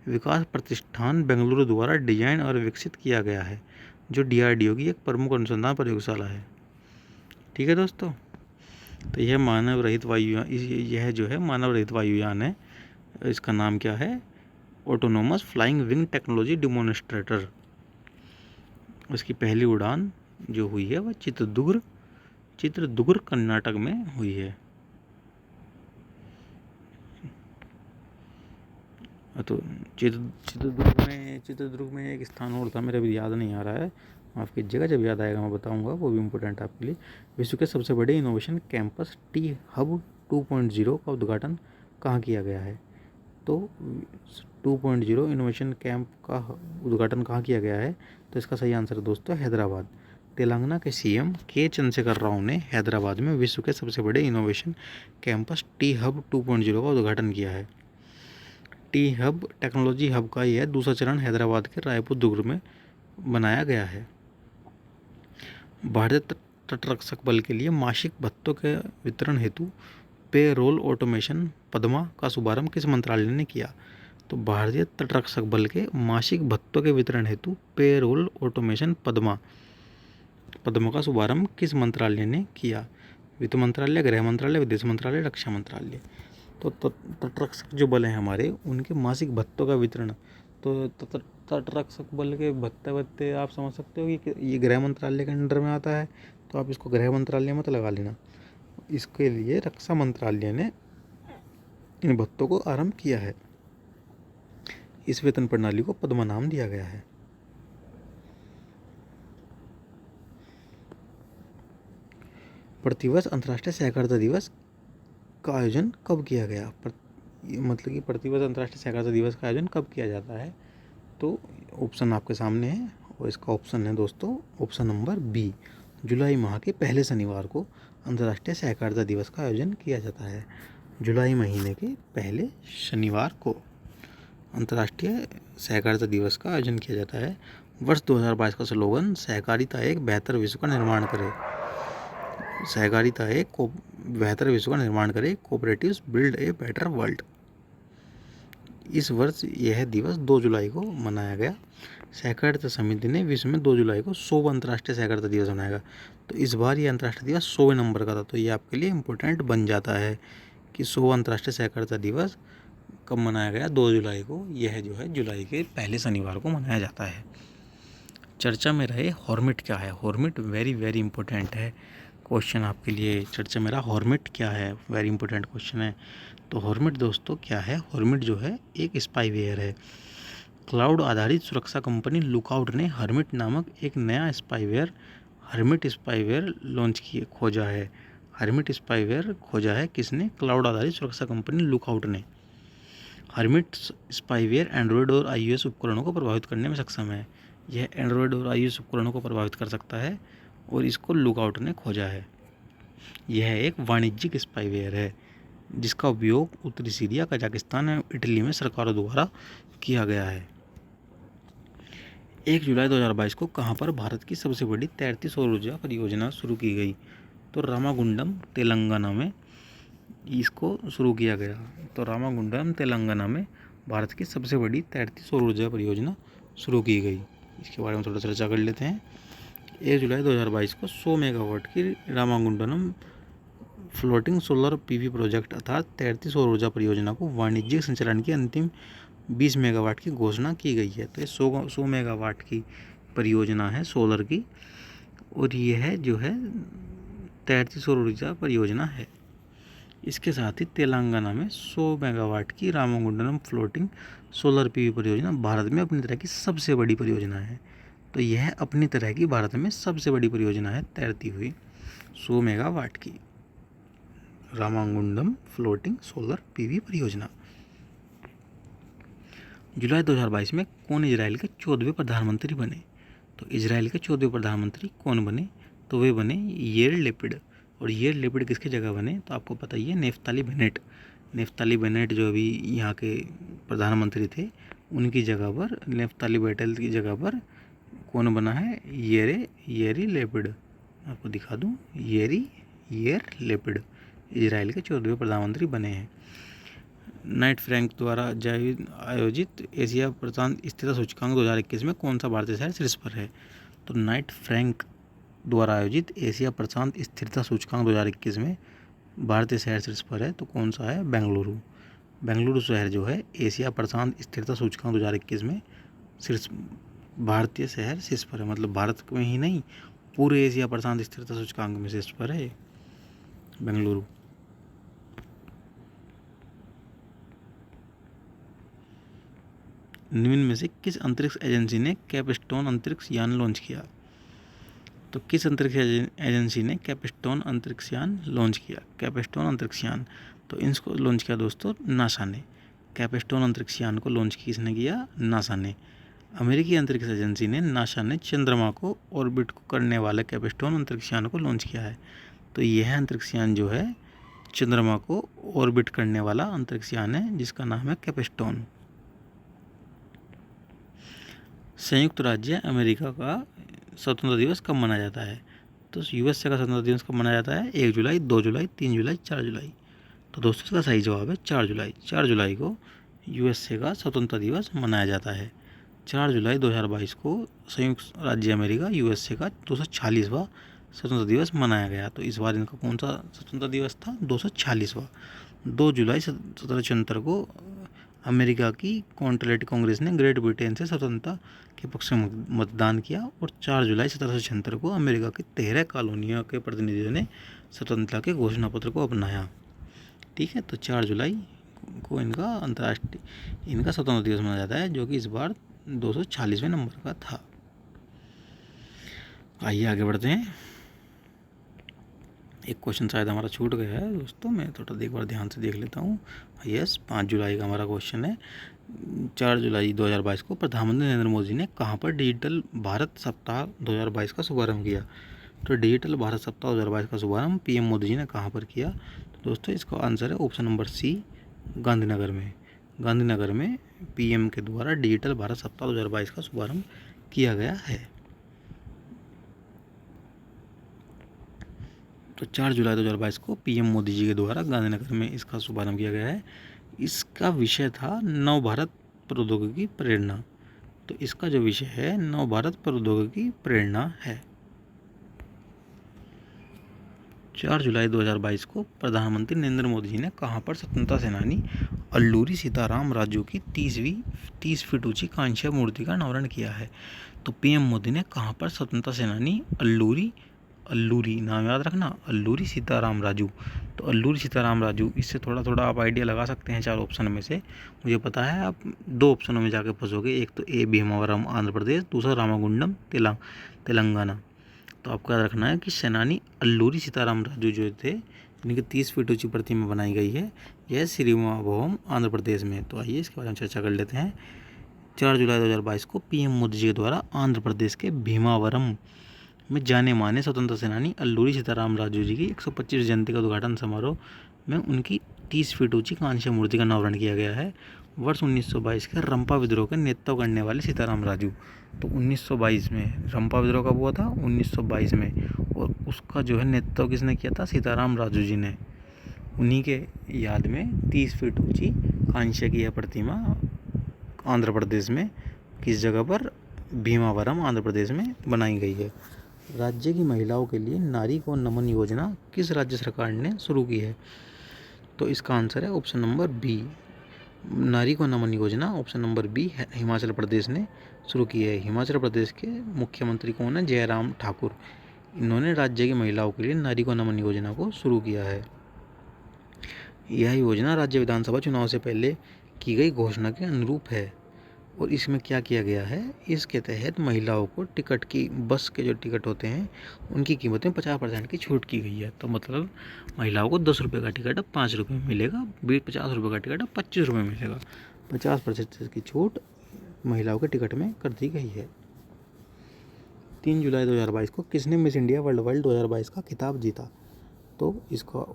विकास प्रतिष्ठान बेंगलुरु द्वारा डिजाइन और विकसित किया गया है। जो DRDO की एक प्रमुख अनुसंधान प्रयोगशाला है। ठीक है दोस्तों, तो यह मानव रहित वायुयान, यह जो है मानव रहित वायुयान है। इसका नाम क्या है? Autonomous flying wing technology demonstrator. इसकी पहली उड़ान जो हुई है वह चित्रदुर्ग कर्नाटक में हुई है। तो चित्रदुर्ग में एक स्थान और था, मेरा भी याद नहीं आ रहा है, माफ़ कीजिएगा, जब याद आएगा मैं बताऊंगा, वो भी इम्पोर्टेंट है आपके लिए। विश्व के सबसे बड़े इनोवेशन कैंपस टी हब 2.0 का उद्घाटन कहाँ किया गया है? तो 2.0 इनोवेशन कैंप का उद्घाटन कहाँ किया गया है? तो इसका सही आंसर है दोस्तों हैदराबाद। तेलंगाना के CM के चंद्रशेखर राव ने हैदराबाद में विश्व के सबसे बड़े इनोवेशन कैंपस टी हब 2.0 का उद्घाटन किया है। टी हब टेक्नोलॉजी हब का यह दूसरा चरण हैदराबाद के रायपुर दुर्ग में बनाया गया है। भारतीय तटरक्षक बल के लिए मासिक भत्तों के वितरण हेतु पे रोल ऑटोमेशन पद्मा का शुभारंभ किस मंत्रालय ने किया? तो भारतीय तटरक्षक बल के मासिक भत्तों के वितरण हेतु पे रोल ऑटोमेशन पद्मा का शुभारंभ किस मंत्रालय ने किया? वित्त मंत्रालय, गृह मंत्रालय, विदेश मंत्रालय, रक्षा मंत्रालय। तो तटरक्षक जो बल हैं हमारे, उनके मासिक भत्तों का वितरण, तो तटरक्षक बल के भत्ते आप समझ सकते हो कि ये गृह मंत्रालय के अंडर में आता है, तो आप इसको गृह मंत्रालय मत लगा लेना। इसके लिए रक्षा मंत्रालय ने इन भत्तों को आरंभ किया है। इस वेतन प्रणाली को पद्मा नाम दिया गया है। प्रतिवर्ष अंतर्राष्ट्रीय सहकारिता दिवस का आयोजन कब किया गया? मतलब कि प्रतिवर्ष अंतर्राष्ट्रीय सहकारिता दिवस का आयोजन कब किया जाता है? तो ऑप्शन आपके सामने है, और इसका ऑप्शन है दोस्तों ऑप्शन नंबर बी। जुलाई माह के पहले शनिवार को अंतर्राष्ट्रीय सहकारिता दिवस का आयोजन किया जाता है। जुलाई महीने के पहले शनिवार को अंतर्राष्ट्रीय सहकारिता दिवस का आयोजन किया जाता है। वर्ष 2022 का स्लोगन सहकारिता एक बेहतर विश्व का निर्माण करे। सहकारिता एक बेहतर विश्व का निर्माण करे, cooperatives build a better world. इस वर्ष यह दिवस 2 जुलाई को मनाया गया। सहकारिता समिति ने विश्व में 2 जुलाई को 100वां अंतर्राष्ट्रीय सहकारिता दिवस मनाएगा। तो इस बार ये अंतर्राष्ट्रीय दिवस 100वें नंबर का था, तो ये आपके लिए इम्पोर्टेंट बन जाता है कि 100वां अंतर्राष्ट्रीय सहकारिता दिवस कब मनाया गया? 2 जुलाई को। यह जो है जुलाई के पहले शनिवार को मनाया जाता है। चर्चा में रहे हॉर्मिट क्या है? हॉर्मिट वेरी वेरी इंपॉर्टेंट है क्वेश्चन आपके लिए। चर्चा में रहा हॉर्मिट क्या है, वेरी इंपॉर्टेंट क्वेश्चन है। तो हॉर्मिट दोस्तों क्या है? हॉर्मिट जो है एक स्पाईवेयर है। क्लाउड आधारित सुरक्षा कंपनी लुकआउट ने हर्मिट नामक एक नया स्पाईवेयर हर्मिट स्पाईवेयर खोजा है। हर्मिट स्पाईवेयर खोजा है किसने? क्लाउड आधारित सुरक्षा कंपनी लुकआउट ने। हर्मिट स्पाईवेयर एंड्रॉयड और iOS उपकरणों को प्रभावित करने में सक्षम है। यह एंड्रॉयड और iOS उपकरणों को प्रभावित कर सकता है और इसको लुकआउट ने खोजा है। यह एक वाणिज्यिक स्पाईवेयर है जिसका उपयोग उत्तरी सीरिया, कजाकिस्तान और इटली में सरकारों द्वारा किया गया है। 1 जुलाई 2022 को कहां पर भारत की सबसे बड़ी तैरती सौर ऊर्जा परियोजना शुरू की गई? तो रामागुंडम तेलंगाना में इसको शुरू किया गया। तो रामागुंडम तेलंगाना में भारत की सबसे बड़ी तैरती सौर ऊर्जा परियोजना शुरू की गई। इसके बारे में थोड़ा चर्चा कर लेते हैं। 1 जुलाई 2022 को 100 मेगावाट की Ramagundam floating solar PV project अर्थात तैरती सौर ऊर्जा परियोजना को वाणिज्यिक संचालन की अंतिम 20 मेगावाट की घोषणा की गई है। तो ये 100 मेगावाट की परियोजना है सोलर की, और यह जो है तैरती सौर ऊर्जा परियोजना है। इसके साथ ही तेलंगाना में 100 मेगावाट की रामागुंडम फ्लोटिंग सोलर PV परियोजना भारत में अपनी तरह की सबसे बड़ी परियोजना है। तो यह अपनी तरह की भारत में सबसे बड़ी परियोजना है तैरती हुई 100 मेगावाट की रामागुंडम फ्लोटिंग सोलर PV परियोजना। जुलाई 2022 में कौन इजराइल के 14वें प्रधानमंत्री बने? तो इजराइल के 14वें प्रधानमंत्री कौन बने? तो वे बने याइर लैपिड। और याइर लैपिड किसकी जगह बने? तो आपको पता ही है, नेफ्ताली बेनेट। नेफ्ताली बेनेट जो अभी यहाँ के प्रधानमंत्री थे, उनकी जगह पर, नेफ्ताली बेनेट की जगह पर कौन बना है? Yair Lapid. आपको दिखा दूँ, याइर लैपिड इजराइल के 14वें प्रधानमंत्री बने हैं। नाइट फ्रैंक द्वारा आयोजित एशिया प्रशांत स्थिरता सूचकांक 2021 में कौन सा भारतीय शहर शीर्ष पर है? तो नाइट फ्रैंक द्वारा आयोजित एशिया प्रशांत स्थिरता सूचकांक 2021 में भारतीय शहर शीर्ष पर है, तो कौन सा है? बेंगलुरु। बेंगलुरु शहर जो है एशिया प्रशांत स्थिरता सूचकांक 2021 में शीर्ष, भारतीय शहर शीर्ष पर है, मतलब भारत में ही नहीं पूरे एशिया प्रशांत स्थिरता सूचकांक में शीर्ष पर है बेंगलुरु। निम्न में से किस अंतरिक्ष एजेंसी ने कैपस्टोन अंतरिक्ष यान लॉन्च किया? तो किस अंतरिक्ष एजेंसी ने कैपस्टोन अंतरिक्ष यान लॉन्च किया? कैपस्टोन अंतरिक्ष यान, तो इसको लॉन्च किया दोस्तों नासा ने। कैपस्टोन अंतरिक्ष यान को लॉन्च किसने किया? नासा ने। अमेरिकी अंतरिक्ष एजेंसी ने नासा ने चंद्रमा को ऑर्बिट को करने वाले कैपस्टोन अंतरिक्ष यान को लॉन्च किया है। तो यह अंतरिक्ष यान जो है चंद्रमा को ऑर्बिट करने वाला अंतरिक्ष यान है, जिसका नाम है कैपस्टोन। संयुक्त राज्य अमेरिका का स्वतंत्रता दिवस कब मनाया जाता है? तो यूएसए का स्वतंत्रता दिवस कब मनाया जाता है? 1 जुलाई, 2 जुलाई, 3 जुलाई, 4 जुलाई। तो दोस्तों इसका सही जवाब है 4 जुलाई। 4 जुलाई को यूएसए का स्वतंत्रता दिवस मनाया जाता है। 4 जुलाई 2022 को संयुक्त राज्य अमेरिका यूएसए का 246वां स्वतंत्रता दिवस मनाया गया। तो इस बार इनका कौन सा स्वतंत्रता दिवस था? 246वां। 2 जुलाई 1774 को अमेरिका की कॉन्टिनेंटल कांग्रेस ने ग्रेट ब्रिटेन से स्वतंत्रता के पक्ष में मतदान किया और 4 जुलाई 1776 को अमेरिका की 13 कॉलोनियों के प्रतिनिधियों ने स्वतंत्रता के घोषणा पत्र को अपनाया। ठीक है, तो 4 जुलाई को इनका अंतर्राष्ट्रीय इनका स्वतंत्रता दिवस मनाया जाता है, जो कि इस बार 246वें नंबर का था। आइए आगे बढ़ते हैं। एक क्वेश्चन शायद हमारा छूट गया है दोस्तों, मैं थोड़ा एक बार ध्यान से देख लेता हूँ। यस, 5 जुलाई का हमारा क्वेश्चन है। 4 जुलाई 2022 को प्रधानमंत्री नरेंद्र मोदी ने कहाँ पर डिजिटल भारत सप्ताह 2022 का शुभारंभ किया? तो डिजिटल भारत सप्ताह 2022 का शुभारंभ पीएम मोदी जी ने कहाँ पर किया? तो दोस्तों इसका आंसर है ऑप्शन नंबर सी, गांधीनगर में। गांधीनगर में पीएम के द्वारा डिजिटल भारत सप्ताह 2022 का शुभारंभ किया गया है। तो 4 जुलाई 2022 को पीएम मोदी जी के द्वारा गांधीनगर में इसका शुभारंभ किया गया है। इसका विषय था नव भारत प्रौद्योगिकी प्रेरणा। तो इसका जो विषय है नव भारत प्रौद्योगिकी प्रेरणा है। 4 जुलाई 2022 को प्रधानमंत्री नरेंद्र मोदी जी ने कहाँ पर स्वतंत्रता सेनानी अल्लूरी सीताराम राजू की 30 फीट ऊंची कांस्य मूर्ति का अनावरण किया है? तो पीएम मोदी ने कहाँ पर स्वतंत्रता सेनानी अल्लूरी नाम याद रखना, अल्लूरी सीताराम राजू। तो अल्लूरी सीताराम राजू, इससे थोड़ा थोड़ा आप आइडिया लगा सकते हैं 4 ऑप्शन में से। मुझे पता है आप 2 ऑप्शनों में जाके फंसोगे, एक तो ए भीमावरम आंध्र प्रदेश, दूसरा रामागुंडम तेलंगाना। तो आपको याद रखना है कि सेनानी अल्लूरी सीताराम राजू जो थे, इनकी 30 फीट ऊंची प्रतिमा बनाई गई है, यह श्रीमाभोम आंध्र प्रदेश में। तो आइए इसके बारे में चर्चा कर लेते हैं। 4 जुलाई 2022 को पीएम मोदी जी के द्वारा आंध्र प्रदेश के भीमावरम में जाने माने स्वतंत्रता सेनानी अल्लूरी सीताराम राजू जी की 125 जयंती का उद्घाटन समारोह में उनकी 30 फीट ऊंची कांस्य मूर्ति का अनावरण किया गया है। वर्ष 1922 के रंपा विद्रोह के नेतृत्व करने वाले सीताराम राजू। तो 1922 में रंपा विद्रोह कब हुआ था? 1922 में। और उसका जो है नेतृत्व किसने किया था? सीताराम राजू जी ने। उन्हीं के याद में 30 फीट ऊंची कांस्य की यह प्रतिमा आंध्र प्रदेश में किस जगह पर? भीमावरम आंध्र प्रदेश में बनाई गई है। राज्य की महिलाओं के लिए नारी को नमन योजना किस राज्य सरकार ने शुरू की है? तो इसका आंसर है ऑप्शन नंबर बी, नारी को नमन योजना। ऑप्शन नंबर बी है, हिमाचल प्रदेश ने शुरू की है। हिमाचल प्रदेश के मुख्यमंत्री कौन है? जयराम ठाकुर। इन्होंने राज्य की महिलाओं के लिए नारी को नमन योजना को शुरू किया है। यह योजना राज्य विधानसभा चुनाव से पहले की गई घोषणा के अनुरूप है। और इसमें क्या किया गया है? इसके तहत महिलाओं को टिकट की, बस के जो टिकट होते हैं उनकी कीमत में 50% की छूट की गई है। तो मतलब महिलाओं को 10 रुपये का टिकट अब 5 रुपये में मिलेगा, 50 रुपये का टिकट अब 25 रुपये में मिलेगा। 50% की छूट महिलाओं के टिकट में कर दी गई है। 3 जुलाई 2022 को किसने मिस इंडिया वर्ल्ड वाइड 2022 का खिताब जीता? तो इसका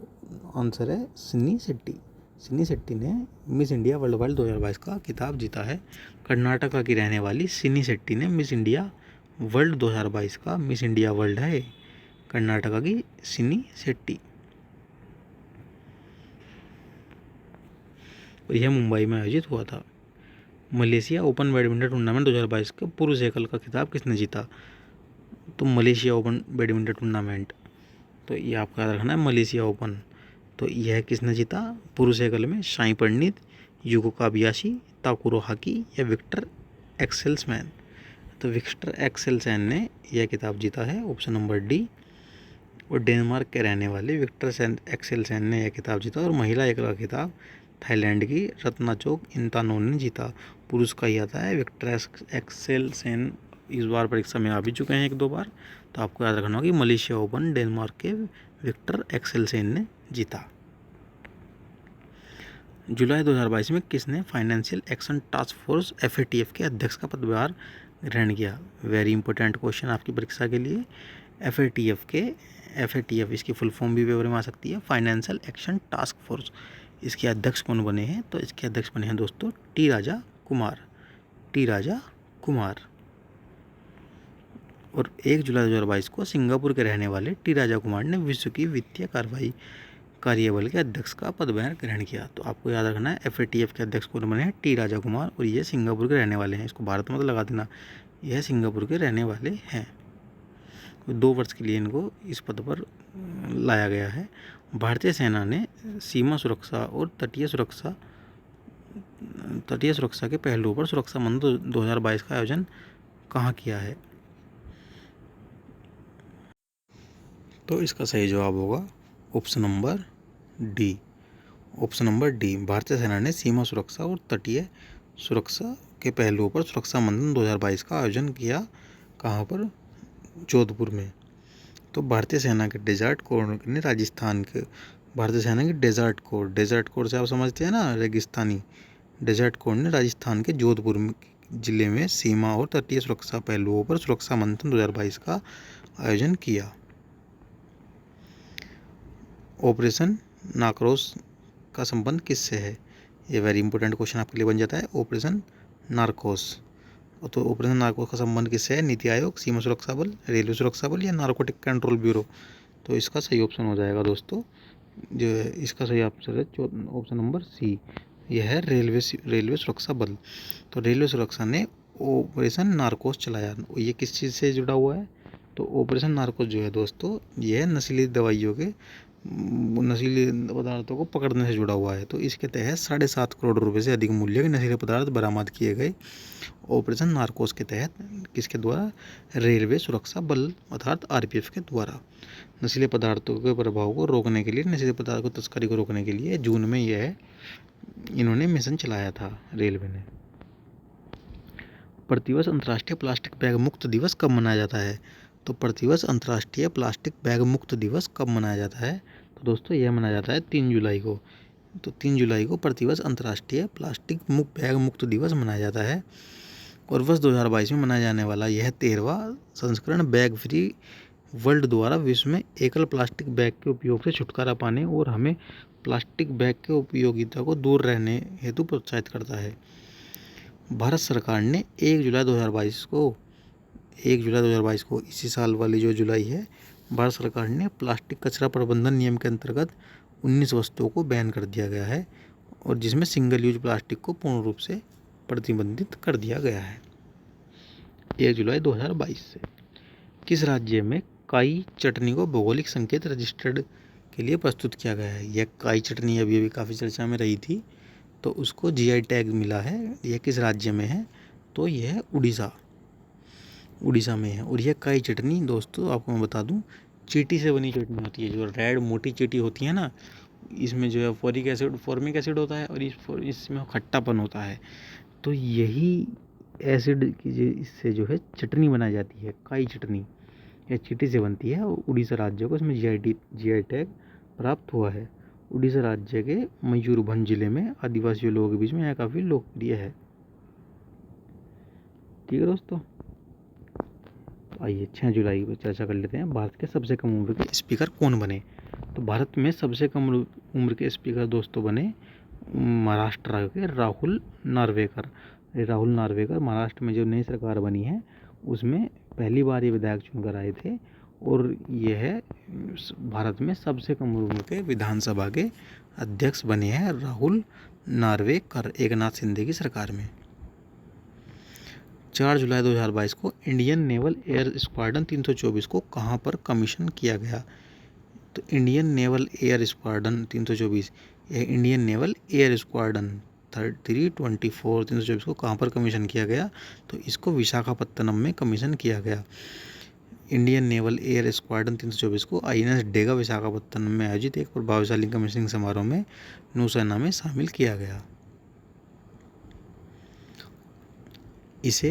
आंसर है सिन्नी शेट्टी। सिन्नी शेट्टी ने मिस इंडिया वर्ल्ड वाइड 2022 का खिताब जीता है। कर्नाटका की रहने वाली सिन्नी शेट्टी ने मिस इंडिया वर्ल्ड 2022 का, मिस इंडिया वर्ल्ड है कर्नाटका की सिन्नी शेट्टी। और यह मुंबई में आयोजित हुआ था। मलेशिया ओपन बैडमिंटन टूर्नामेंट 2022 के पुरुष एकल का खिताब किसने जीता? तो मलेशिया ओपन बैडमिंटन टूर्नामेंट, तो ये आपको याद रखना है, मलेशिया ओपन। तो यह किसने जीता? पुरुष एकल में साई प्रणीत, युगो काबियाशी, ताकुरो हाकी या विक्टर एक्सेल्समैन। तो विक्टर एक्सेल्सन ने यह खिताब जीता है, ऑप्शन नंबर डी। और डेनमार्क के रहने वाले विक्टर एक्सेल्सन ने यह खिताब जीता। और महिला एकल का खिताब थाईलैंड की रत्नाचोक इंतानोन ने जीता। पुरुष का ही आता है विक्टर एक्सेल्सन। इस बार परीक्षा में आ भी चुके हैं 1-2 बार। तो आपको याद रखना होगा कि मलेशिया ओपन डेनमार्क के विक्टर एक्सेल्सन ने जीता। जुलाई 2022 में किसने financial action task force FATF के अध्यक्ष का पदभार ग्रहण किया? वेरी इंपॉर्टेंट क्वेश्चन आपकी परीक्षा के लिए। FATF इसकी फुल फॉर्म भी पेपर में आ सकती है, फाइनेंशियल एक्शन टास्क फोर्स। इसके अध्यक्ष कौन बने हैं? तो इसके अध्यक्ष बने हैं दोस्तों टी राजा कुमार। और 1 जुलाई 2022 को सिंगापुर के रहने वाले टी राजा कुमार ने विश्व की वित्तीय कार्यबल के अध्यक्ष का पदभार ग्रहण किया। तो आपको याद रखना है FATF के अध्यक्ष कौन बने हैं? टी राजा कुमार। और ये सिंगापुर के रहने वाले हैं। इसको भारत मत लगा देना, यह सिंगापुर के रहने वाले हैं। 2 वर्ष के लिए इनको इस पद पर लाया गया है। भारतीय सेना ने सीमा सुरक्षा और तटीय सुरक्षा के पहलुओं पर सुरक्षा मंथन 2022 का आयोजन कहाँ किया है? तो इसका सही जवाब होगा ऑप्शन नंबर डी। भारतीय सेना ने सीमा सुरक्षा और तटीय सुरक्षा के पहलुओं पर सुरक्षा मंथन 2022 का आयोजन किया। कहाँ पर? जोधपुर में। तो भारतीय सेना के डेजर्ट कोर ने राजस्थान के डेजर्ट कोर से आप समझते हैं ना, रेगिस्तानी। डेजर्ट कोर ने राजस्थान के जोधपुर जिले में सीमा और तटीय सुरक्षा पहलुओं पर सुरक्षा मंथन 2022 का आयोजन किया। ऑपरेशन नार्कोस का संबंध किससे है? ये वेरी इंपॉर्टेंट क्वेश्चन आपके लिए बन जाता है, ऑपरेशन नार्कोस। तो ऑपरेशन नार्कोस का संबंध किससे है? नीति आयोग, सीमा सुरक्षा बल, रेलवे सुरक्षा बल या नार्कोटिक कंट्रोल ब्यूरो। तो इसका सही ऑप्शन हो जाएगा दोस्तों, जो इसका सही ऑप्शन है ऑप्शन नंबर सी, यह है रेलवे सुरक्षा बल। तो रेलवे सुरक्षा ने ऑपरेशन नार्कोस चलाया। ये किस चीज़ से जुड़ा हुआ है? तो ऑपरेशन नार्कोस जो है दोस्तों, यह नशीली पदार्थों को पकड़ने से जुड़ा हुआ है। तो इसके तहत 7.5 करोड़ रुपए से अधिक मूल्य के नशीले पदार्थ बरामद किए गए। ऑपरेशन नार्कोस के तहत किसके द्वारा? रेलवे सुरक्षा बल अर्थात RPF के द्वारा। नशीले पदार्थों के प्रभाव को रोकने के लिए, नशीले पदार्थ को तस्करी को रोकने के लिए जून में इन्होंने मिशन चलाया था, रेलवे ने। प्रतिवर्ष अंतर्राष्ट्रीय प्लास्टिक बैग मुक्त दिवस कब मनाया जाता है? तो प्रतिवर्ष अंतर्राष्ट्रीय प्लास्टिक बैग मुक्त दिवस कब मनाया जाता है? तो दोस्तों यह मनाया जाता है 3 जुलाई को। तो 3 जुलाई को प्रतिवर्ष अंतर्राष्ट्रीय प्लास्टिक बैग मुक्त दिवस मनाया जाता है। और वर्ष 2022 में मनाया जाने वाला यह 13वां संस्करण बैग फ्री वर्ल्ड द्वारा विश्व में एकल प्लास्टिक बैग के उपयोग से छुटकारा पाने और हमें प्लास्टिक बैग के उपयोगिता को दूर रहने हेतु प्रोत्साहित करता है। भारत सरकार ने 1 जुलाई 2022 को इसी साल वाली जो जुलाई है, भारत सरकार ने प्लास्टिक कचरा प्रबंधन नियम के अंतर्गत 19 वस्तुओं को बैन कर दिया गया है, और जिसमें सिंगल यूज प्लास्टिक को पूर्ण रूप से प्रतिबंधित कर दिया गया है 1 जुलाई 2022 से। किस राज्य में काई चटनी को भौगोलिक संकेत रजिस्टर्ड के लिए प्रस्तुत किया गया है? यह काई चटनी अभी काफ़ी चर्चा में रही थी, तो उसको GI टैग मिला है। यह किस राज्य में है? तो यह उड़ीसा में है। और यह काई चटनी दोस्तों आपको मैं बता दूं, चींटी से बनी चटनी होती है। जो रेड मोटी चींटी होती है ना, इसमें जो है फॉर्मिक एसिड होता है और इसमें खट्टापन होता है। तो यही एसिड की इससे जो है चटनी बनाई जाती है, काई चटनी। यह चींटी से बनती है और उड़ीसा राज्य को इसमें GI टैग प्राप्त हुआ है। उड़ीसा राज्य के मयूरभंज जिले में आदिवासी लोगों के बीच में यह काफ़ी लोकप्रिय है। ठीक है दोस्तों, आइए 6 जुलाई पर चर्चा कर लेते हैं। भारत के सबसे कम उम्र के स्पीकर कौन बने? तो भारत में सबसे कम उम्र के स्पीकर दोस्तों बने महाराष्ट्र के राहुल नार्वेकर। महाराष्ट्र में जो नई सरकार बनी है उसमें पहली बार ये विधायक चुनकर आए थे, और यह भारत में सबसे कम उम्र के विधानसभा के अध्यक्ष बने हैं राहुल नार्वेकर, एकनाथ शिंदे की सरकार में। 4 जुलाई 2022 को इंडियन नेवल एयर स्क्वाड्रन 324 को कहाँ पर कमीशन किया गया? तो Indian naval air squadron 324, Indian naval air squadron 324 को कहाँ पर कमीशन किया गया? तो इसको विशाखापत्तनम में कमीशन किया गया। इंडियन नेवल एयर स्क्वाड्रन 324 को INS डेगा विशाखापत्तनम में आयोजित एक प्रभावशाली कमीशनिंग समारोह में नौसेना में शामिल किया गया। इसे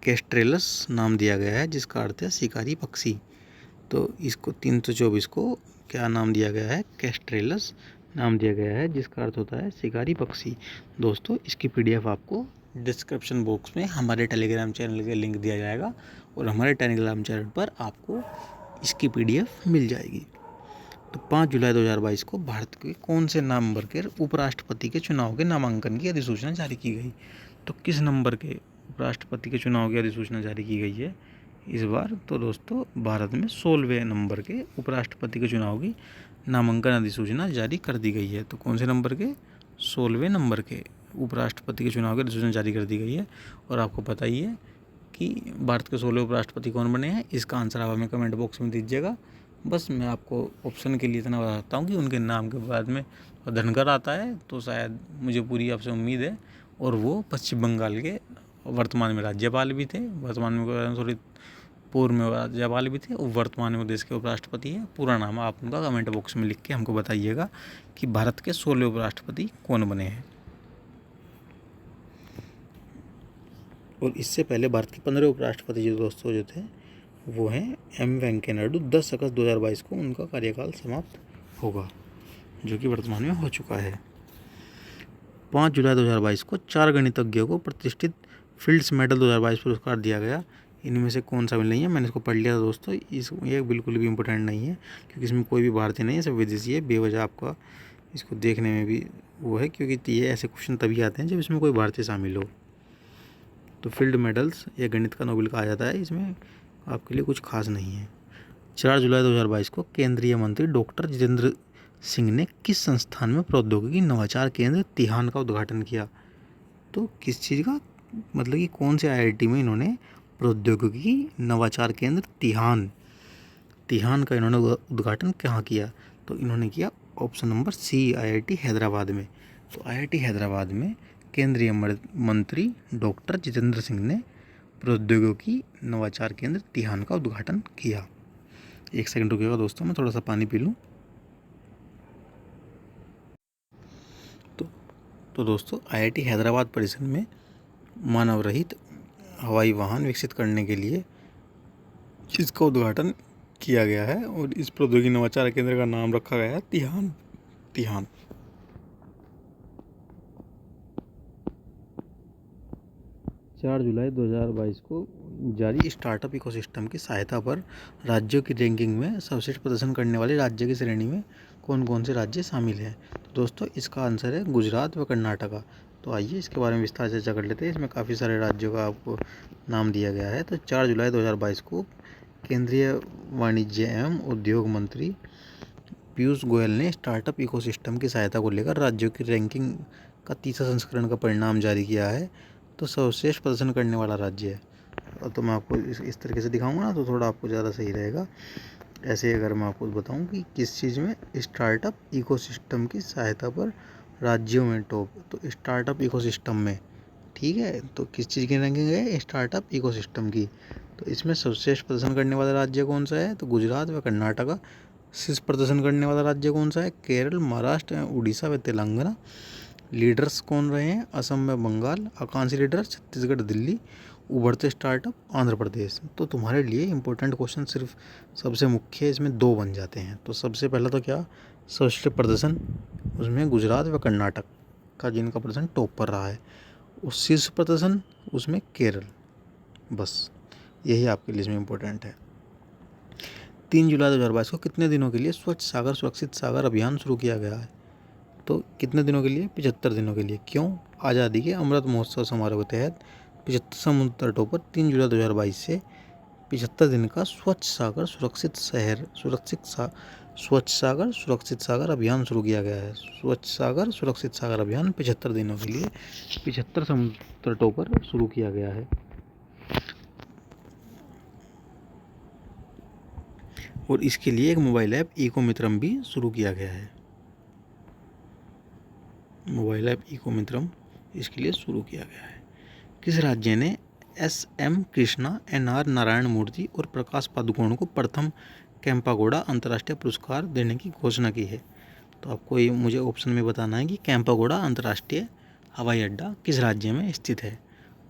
कैस्ट्रेलस नाम दिया गया है, जिसका अर्थ है शिकारी पक्षी। तो इसको 324 को क्या नाम दिया गया है? कैस्ट्रेलस नाम दिया गया है, जिसका अर्थ होता है शिकारी पक्षी। दोस्तों, इसकी PDF आपको डिस्क्रिप्शन बॉक्स में हमारे टेलीग्राम चैनल के लिंक दिया जाएगा और हमारे टेलीग्राम चैनल पर आपको इसकी PDF मिल जाएगी। तो 5 जुलाई 2022 को भारत के कौन से नंबर के उपराष्ट्रपति के चुनाव के नामांकन की अधिसूचना जारी की गई? तो किस नंबर के उपराष्ट्रपति के चुनाव की अधिसूचना जारी की गई है इस बार? तो दोस्तों, भारत में 16वें नंबर के उपराष्ट्रपति के चुनाव की नामांकन अधिसूचना जारी कर दी गई है। तो कौन से नंबर के? 16वें नंबर के उपराष्ट्रपति के चुनाव की अधिसूचना जारी कर दी गई है। और आपको पता ही है कि भारत के 16वें उपराष्ट्रपति कौन बने हैं। इसका आंसर आप हमें कमेंट बॉक्स में दीजिएगा। बस मैं आपको ऑप्शन के लिए इतना बताता हूँ कि उनके नाम के बाद में धनखड़ आता है, तो शायद मुझे पूरी आपसे उम्मीद है। और वो पश्चिम बंगाल के वर्तमान में राज्यपाल भी थे, वर्तमान में थोड़ी पूर्व में राज्यपाल भी थे और वर्तमान में देश के उपराष्ट्रपति हैं। पूरा नाम आप उनका कमेंट बॉक्स में लिख के हमको बताइएगा कि भारत के 16वें उपराष्ट्रपति कौन बने हैं। और इससे पहले भारत के 15 उपराष्ट्रपति जो दोस्तों जो थे वो हैं M वेंकैया नायडू। 10 अगस्त 2022 को उनका कार्यकाल समाप्त होगा, जो कि वर्तमान में हो चुका है। 5 जुलाई 2022 को 4 गणितज्ञों को प्रतिष्ठित फील्ड्स मेडल 2022 पुरस्कार दिया गया। इनमें से कौन सा नहीं है? मैंने इसको पढ़ लिया था दोस्तों। ये बिल्कुल भी इम्पोर्टेंट नहीं है, क्योंकि इसमें कोई भी भारतीय नहीं है, सब विदेशी है। बेवजह आपका इसको देखने में भी वो है, क्योंकि ये ऐसे क्वेश्चन तभी आते हैं जब इसमें कोई भारतीय शामिल हो। तो फील्ड मेडल्स या गणित का नोबेल कहा जाता है, इसमें आपके लिए कुछ खास नहीं है। 4 जुलाई 2022 को केंद्रीय मंत्री डॉक्टर जितेंद्र सिंह ने किस संस्थान में प्रौद्योगिकी नवाचार केंद्र तिहान का उद्घाटन किया? तो किस चीज़ का, मतलब कि कौन से IIT में इन्होंने प्रौद्योगिकी नवाचार केंद्र तिहान का इन्होंने उद्घाटन कहाँ किया? तो इन्होंने किया option number C, IIT Hyderabad में। तो IIT हैदराबाद में केंद्रीय मंत्री डॉक्टर जितेंद्र सिंह ने प्रौद्योगिकी नवाचार केंद्र तिहान का उद्घाटन किया। 1 सेकंड रुकिएगा दोस्तों, मैं थोड़ा सा पानी पी लूँ। तो दोस्तों, IIT हैदराबाद परिसर में मानव रहित हवाई वाहन विकसित करने के लिए इसका उद्घाटन किया गया है और इस प्रौद्योगिकी नवाचार केंद्र का नाम रखा गया है तिहान। 4 जुलाई 2022 को जारी स्टार्टअप इकोसिस्टम की सहायता पर राज्यों की रैंकिंग में सर्वश्रेष्ठ प्रदर्शन करने वाले राज्य की श्रेणी में कौन कौन से राज्य शामिल हैं? तो दोस्तों, इसका आंसर है गुजरात व कर्नाटका। तो आइए इसके बारे में विस्तार से चर्चा कर लेते हैं। इसमें काफ़ी सारे राज्यों का आपको नाम दिया गया है। तो 4 जुलाई 2022 को केंद्रीय वाणिज्य एवं उद्योग मंत्री पीयूष गोयल ने स्टार्टअप इकोसिस्टम की सहायता को लेकर राज्यों की रैंकिंग का तीसरा संस्करण का परिणाम जारी किया है। तो सर्वश्रेष्ठ प्रदर्शन करने वाला राज्य है। तो मैं आपको इस तरीके से दिखाऊंगा ना, तो थोड़ा आपको ज़्यादा सही रहेगा। ऐसे अगर मैं आपको बताऊं कि किस चीज़ में स्टार्टअप इकोसिस्टम की सहायता पर राज्यों में टॉप, तो स्टार्टअप इकोसिस्टम में, ठीक है। तो किस चीज़ की रैंकिंग है? स्टार्टअप इकोसिस्टम की। तो इसमें सर्वश्रेष्ठ प्रदर्शन करने वाला राज्य कौन सा है? तो गुजरात व कर्नाटका। शीर्ष प्रदर्शन करने वाला राज्य कौन सा है? केरल, महाराष्ट्र, उड़ीसा व तेलंगाना। लीडर्स कौन रहे हैं? असम में बंगाल। आकांक्षी लीडर छत्तीसगढ़, दिल्ली। उभरते स्टार्टअप आंध्र प्रदेश। तो तुम्हारे लिए इंपॉर्टेंट क्वेश्चन सिर्फ सबसे मुख्य इसमें 2 बन जाते हैं। तो सबसे पहला तो क्या? सर्वश्रेष्ठ प्रदर्शन, उसमें गुजरात व कर्नाटक का जिनका प्रदर्शन टॉप पर रहा है। उस शीर्ष प्रदर्शन उसमें केरल। बस यही आपके लिए इसमें इम्पोर्टेंट है। 3 जुलाई 2022 को कितने दिनों के लिए स्वच्छ सागर सुरक्षित सागर अभियान शुरू किया गया है? तो कितने दिनों के लिए? 75 दिनों के लिए। क्यों? आज़ादी के अमृत महोत्सव समारोह के तहत 75 समुद्र तटों पर 3 जुलाई 2022 से 75 दिन का स्वच्छ सागर सुरक्षित सागर अभियान शुरू किया गया है। स्वच्छ सागर सुरक्षित सागर अभियान 75 दिनों के लिए 75 समुद्र तटों पर शुरू किया गया है। और इसके लिए एक मोबाइल ऐप इको मित्रम भी शुरू किया गया है। मोबाइल ऐप इको मित्रम इसके लिए शुरू किया गया है। किस राज्य ने SM कृष्णा, NR नारायण मूर्ति और प्रकाश पादुकोण को प्रथम कैंपागोड़ा अंतर्राष्ट्रीय पुरस्कार देने की घोषणा की है? तो आपको ये मुझे ऑप्शन में बताना है कि कैंपागोड़ा अंतर्राष्ट्रीय हवाई अड्डा किस राज्य में स्थित है।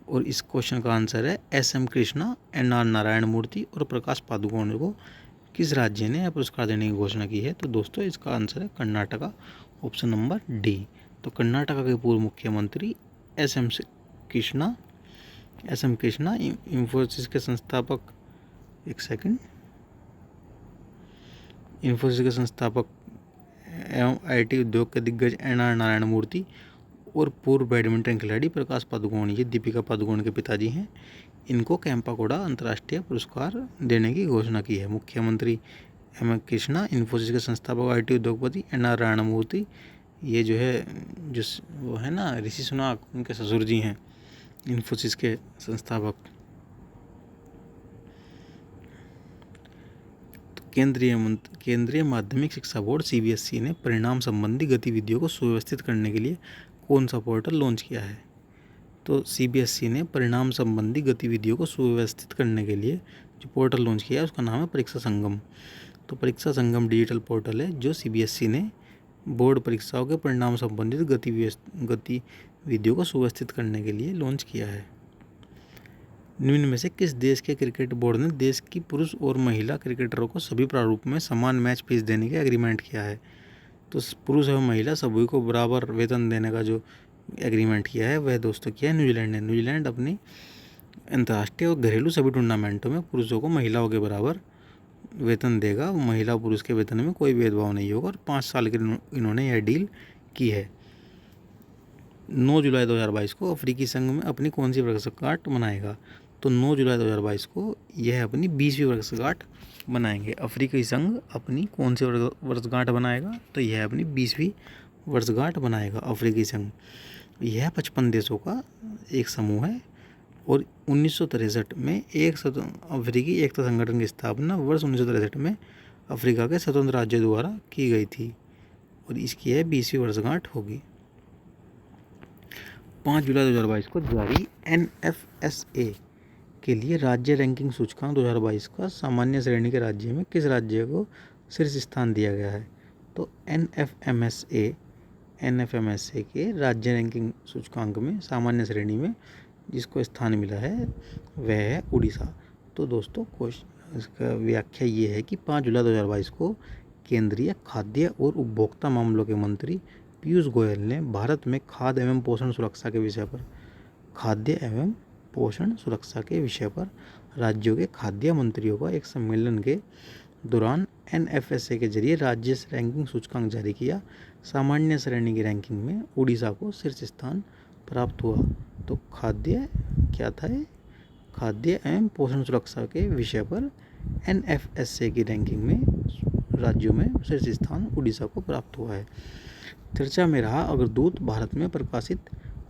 और इस क्वेश्चन का आंसर है SM कृष्णा, NR नारायण मूर्ति और प्रकाश पादुकोण को किस राज्य ने यह पुरस्कार देने की घोषणा की है? तो दोस्तों इसका आंसर है कर्नाटका, ऑप्शन नंबर डी। तो कर्नाटका के पूर्व मुख्यमंत्री SM कृष्णा, इंफोसिस के संस्थापक, इंफोसिस के संस्थापक एवं IT उद्योग के दिग्गज NR नारायण मूर्ति और पूर्व बैडमिंटन खिलाड़ी प्रकाश पादुकोण, ये दीपिका पादुकोण के पिताजी हैं, इनको कैंपागोड़ा अंतर्राष्ट्रीय पुरस्कार देने की घोषणा की है। मुख्यमंत्री M कृष्णा, इंफोसिस के संस्थापक IT उद्योगपति NR नारायण मूर्ति, ये जो है वो है ना ऋषि सुनाक, उनके ससुर जी हैं, इंफोसिस के संस्थापक। केंद्रीय माध्यमिक शिक्षा बोर्ड CBSE ने परिणाम संबंधी गतिविधियों को सुव्यवस्थित करने के लिए कौन सा पोर्टल लॉन्च किया है? तो CBSE ने परिणाम संबंधी गतिविधियों को सुव्यवस्थित करने के लिए जो पोर्टल लॉन्च किया है उसका नाम है परीक्षा संगम। तो परीक्षा संगम डिजिटल पोर्टल है जो CBSE ने बोर्ड परीक्षाओं के परिणाम संबंधित गतिविधियों को सुव्यवस्थित करने के लिए लॉन्च किया है। निम्न में से किस देश के क्रिकेट बोर्ड ने देश की पुरुष और महिला क्रिकेटरों को सभी प्रारूप में समान मैच फीस देने का एग्रीमेंट किया है? तो पुरुष और महिला सभी को बराबर वेतन देने का जो एग्रीमेंट किया है वह दोस्तों किया है न्यूजीलैंड ने। न्यूजीलैंड अपनी अंतर्राष्ट्रीय और घरेलू सभी टूर्नामेंटों में पुरुषों को महिलाओं के बराबर वेतन देगा। महिला पुरुष के वेतन में कोई भेदभाव नहीं होगा और 5 साल के इन्होंने यह डील की है। 9 जुलाई 2022 को अफ्रीकी संघ में अपनी कौन सी वर्षगांठ मनाएगा? तो 9 जुलाई 2022 को यह अपनी 20वीं वर्षगांठ मनाएंगे। अफ्रीकी संघ अपनी कौन सी वर्षगांठ बनाएगा? तो यह अपनी 20वीं वर्षगांठ बनाएगा अफ्रीकी संघ। यह 55 देशों का एक समूह है और 1963 में अफ्रीकी एकता संगठन की स्थापना वर्ष 1963 में अफ्रीका के स्वतंत्र राज्य द्वारा की गई थी और इसकी यह 20वीं वर्षगांठ होगी। 5 जुलाई 2022 को जारी NFSA के लिए राज्य रैंकिंग सूचकांक 2022 का सामान्य श्रेणी के राज्य में किस राज्य को शीर्ष स्थान दिया गया है? तो NFMSA के राज्य रैंकिंग सूचकांक में सामान्य श्रेणी में जिसको स्थान मिला है वह है उड़ीसा। तो दोस्तों इसका व्याख्या ये है कि 5 जुलाई 2022 को केंद्रीय खाद्य और उपभोक्ता मामलों के मंत्री पीयूष गोयल ने भारत में खाद्य एवं पोषण सुरक्षा के विषय पर राज्यों के खाद्य मंत्रियों का एक सम्मेलन के दौरान NFSA के जरिए राज्य रैंकिंग सूचकांक जारी किया। सामान्य श्रेणी की रैंकिंग में उड़ीसा को शीर्ष स्थान प्राप्त हुआ। तो खाद्य एवं पोषण सुरक्षा के विषय पर NFSA की रैंकिंग में राज्यों में शीर्ष स्थान उड़ीसा को प्राप्त हुआ है। चर्चा में रहा अग्रदूत भारत में प्रकाशित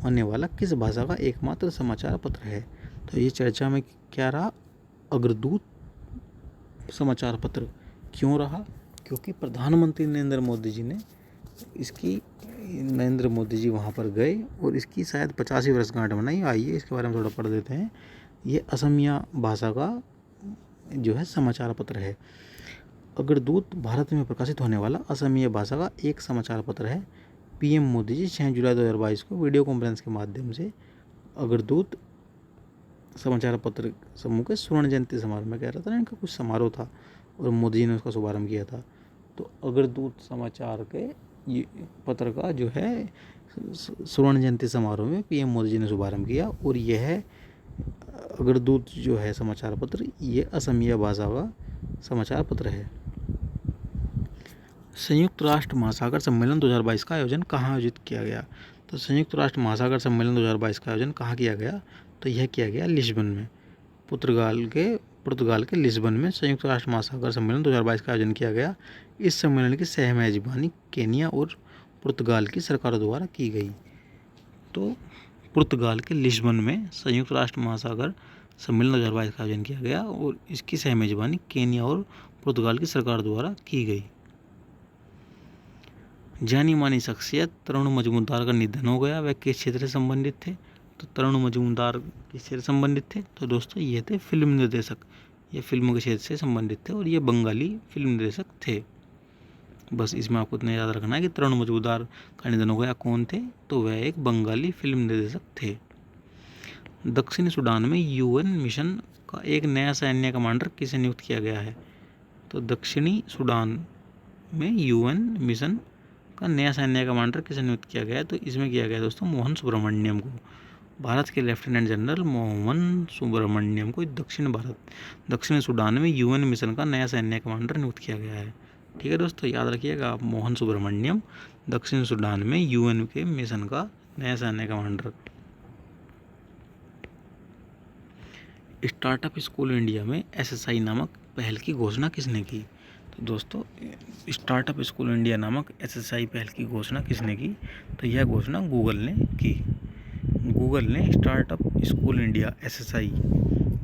होने वाला किस भाषा का एकमात्र समाचार पत्र है? तो ये चर्चा में क्या रहा? अग्रदूत समाचार पत्र। क्यों रहा? क्योंकि प्रधानमंत्री नरेंद्र मोदी जी वहाँ पर गए और इसकी शायद 50वीं वर्षगांठ मनाई। आइए इसके बारे में थोड़ा पढ़ देते हैं। ये असमिया भाषा का जो है समाचार पत्र है। अग्रदूत भारत में प्रकाशित होने वाला असमिया भाषा का एक समाचार पत्र है। PM मोदी जी 6 जुलाई 2022 को वीडियो कॉन्फ्रेंस के माध्यम से अग्रदूत समाचार पत्र समूह के स्वर्ण जयंती समारोह में कह रहा था, इनका कुछ समारोह था और मोदी जी ने उसका शुभारंभ किया था। तो अग्रदूत समाचार के ये पत्र का जो है स्वर्ण जयंती समारोह में PM मोदी जी ने शुभारंभ किया और यह अग्रदूत जो है समाचार पत्र ये असमिया भाषा का समाचार पत्र है। संयुक्त राष्ट्र महासागर सम्मेलन 2022 का आयोजन कहाँ आयोजित किया गया? तो संयुक्त राष्ट्र महासागर सम्मेलन 2022 का आयोजन कहाँ किया गया? तो यह किया गया लिस्बन में। पुर्तगाल के लिस्बन में संयुक्त राष्ट्र महासागर सम्मेलन 2022 का आयोजन किया गया। इस सम्मेलन की सह मेजबानी केनिया और पुर्तगाल की सरकारों द्वारा की गई। तो पुर्तगाल के लिस्बन में संयुक्त राष्ट्र महासागर सम्मेलन 2022 का आयोजन किया गया और इसकी सह मेजबानी केनिया और पुर्तगाल की सरकार द्वारा की गई। जानी मानी शख्सियत तरुण मजूमदार का निधन हो गया, वह किस क्षेत्र से संबंधित थे? तो तरुण मजूमदार किस क्षेत्र से संबंधित थे? तो दोस्तों ये थे फिल्म निर्देशक, ये फिल्म के क्षेत्र से संबंधित थे और ये बंगाली फिल्म निर्देशक थे। बस इसमें आपको इतना याद रखना है कि तरुण मजूमदार का निधन हो गया। कौन थे? तो वह एक बंगाली फिल्म निर्देशक थे। दक्षिणी सूडान में यूएन मिशन का एक नया सैन्य कमांडर किसे नियुक्त किया गया है? तो दक्षिणी सूडान में यूएन मिशन का नया सैन्य कमांडर किसे नियुक्त किया गया है? तो इसमें किया गया दोस्तों मोहन सुब्रमण्यम को। भारत के लेफ्टिनेंट जनरल मोहन सुब्रमण्यम को दक्षिण सूडान में यूएन मिशन का नया सैन्य कमांडर नियुक्त किया गया है। ठीक है दोस्तों, याद रखिएगा आप, मोहन सुब्रमण्यम दक्षिण सूडान में यूएन के मिशन का नया सैन्य कमांडर। स्टार्टअप स्कूल इंडिया में एसएसआई नामक पहल की घोषणा किसने की? तो दोस्तों स्टार्टअप स्कूल इंडिया नामक एसएसआई पहल की घोषणा किसने की? तो यह घोषणा गूगल ने की। गूगल ने स्टार्टअप स्कूल इंडिया एसएसआई,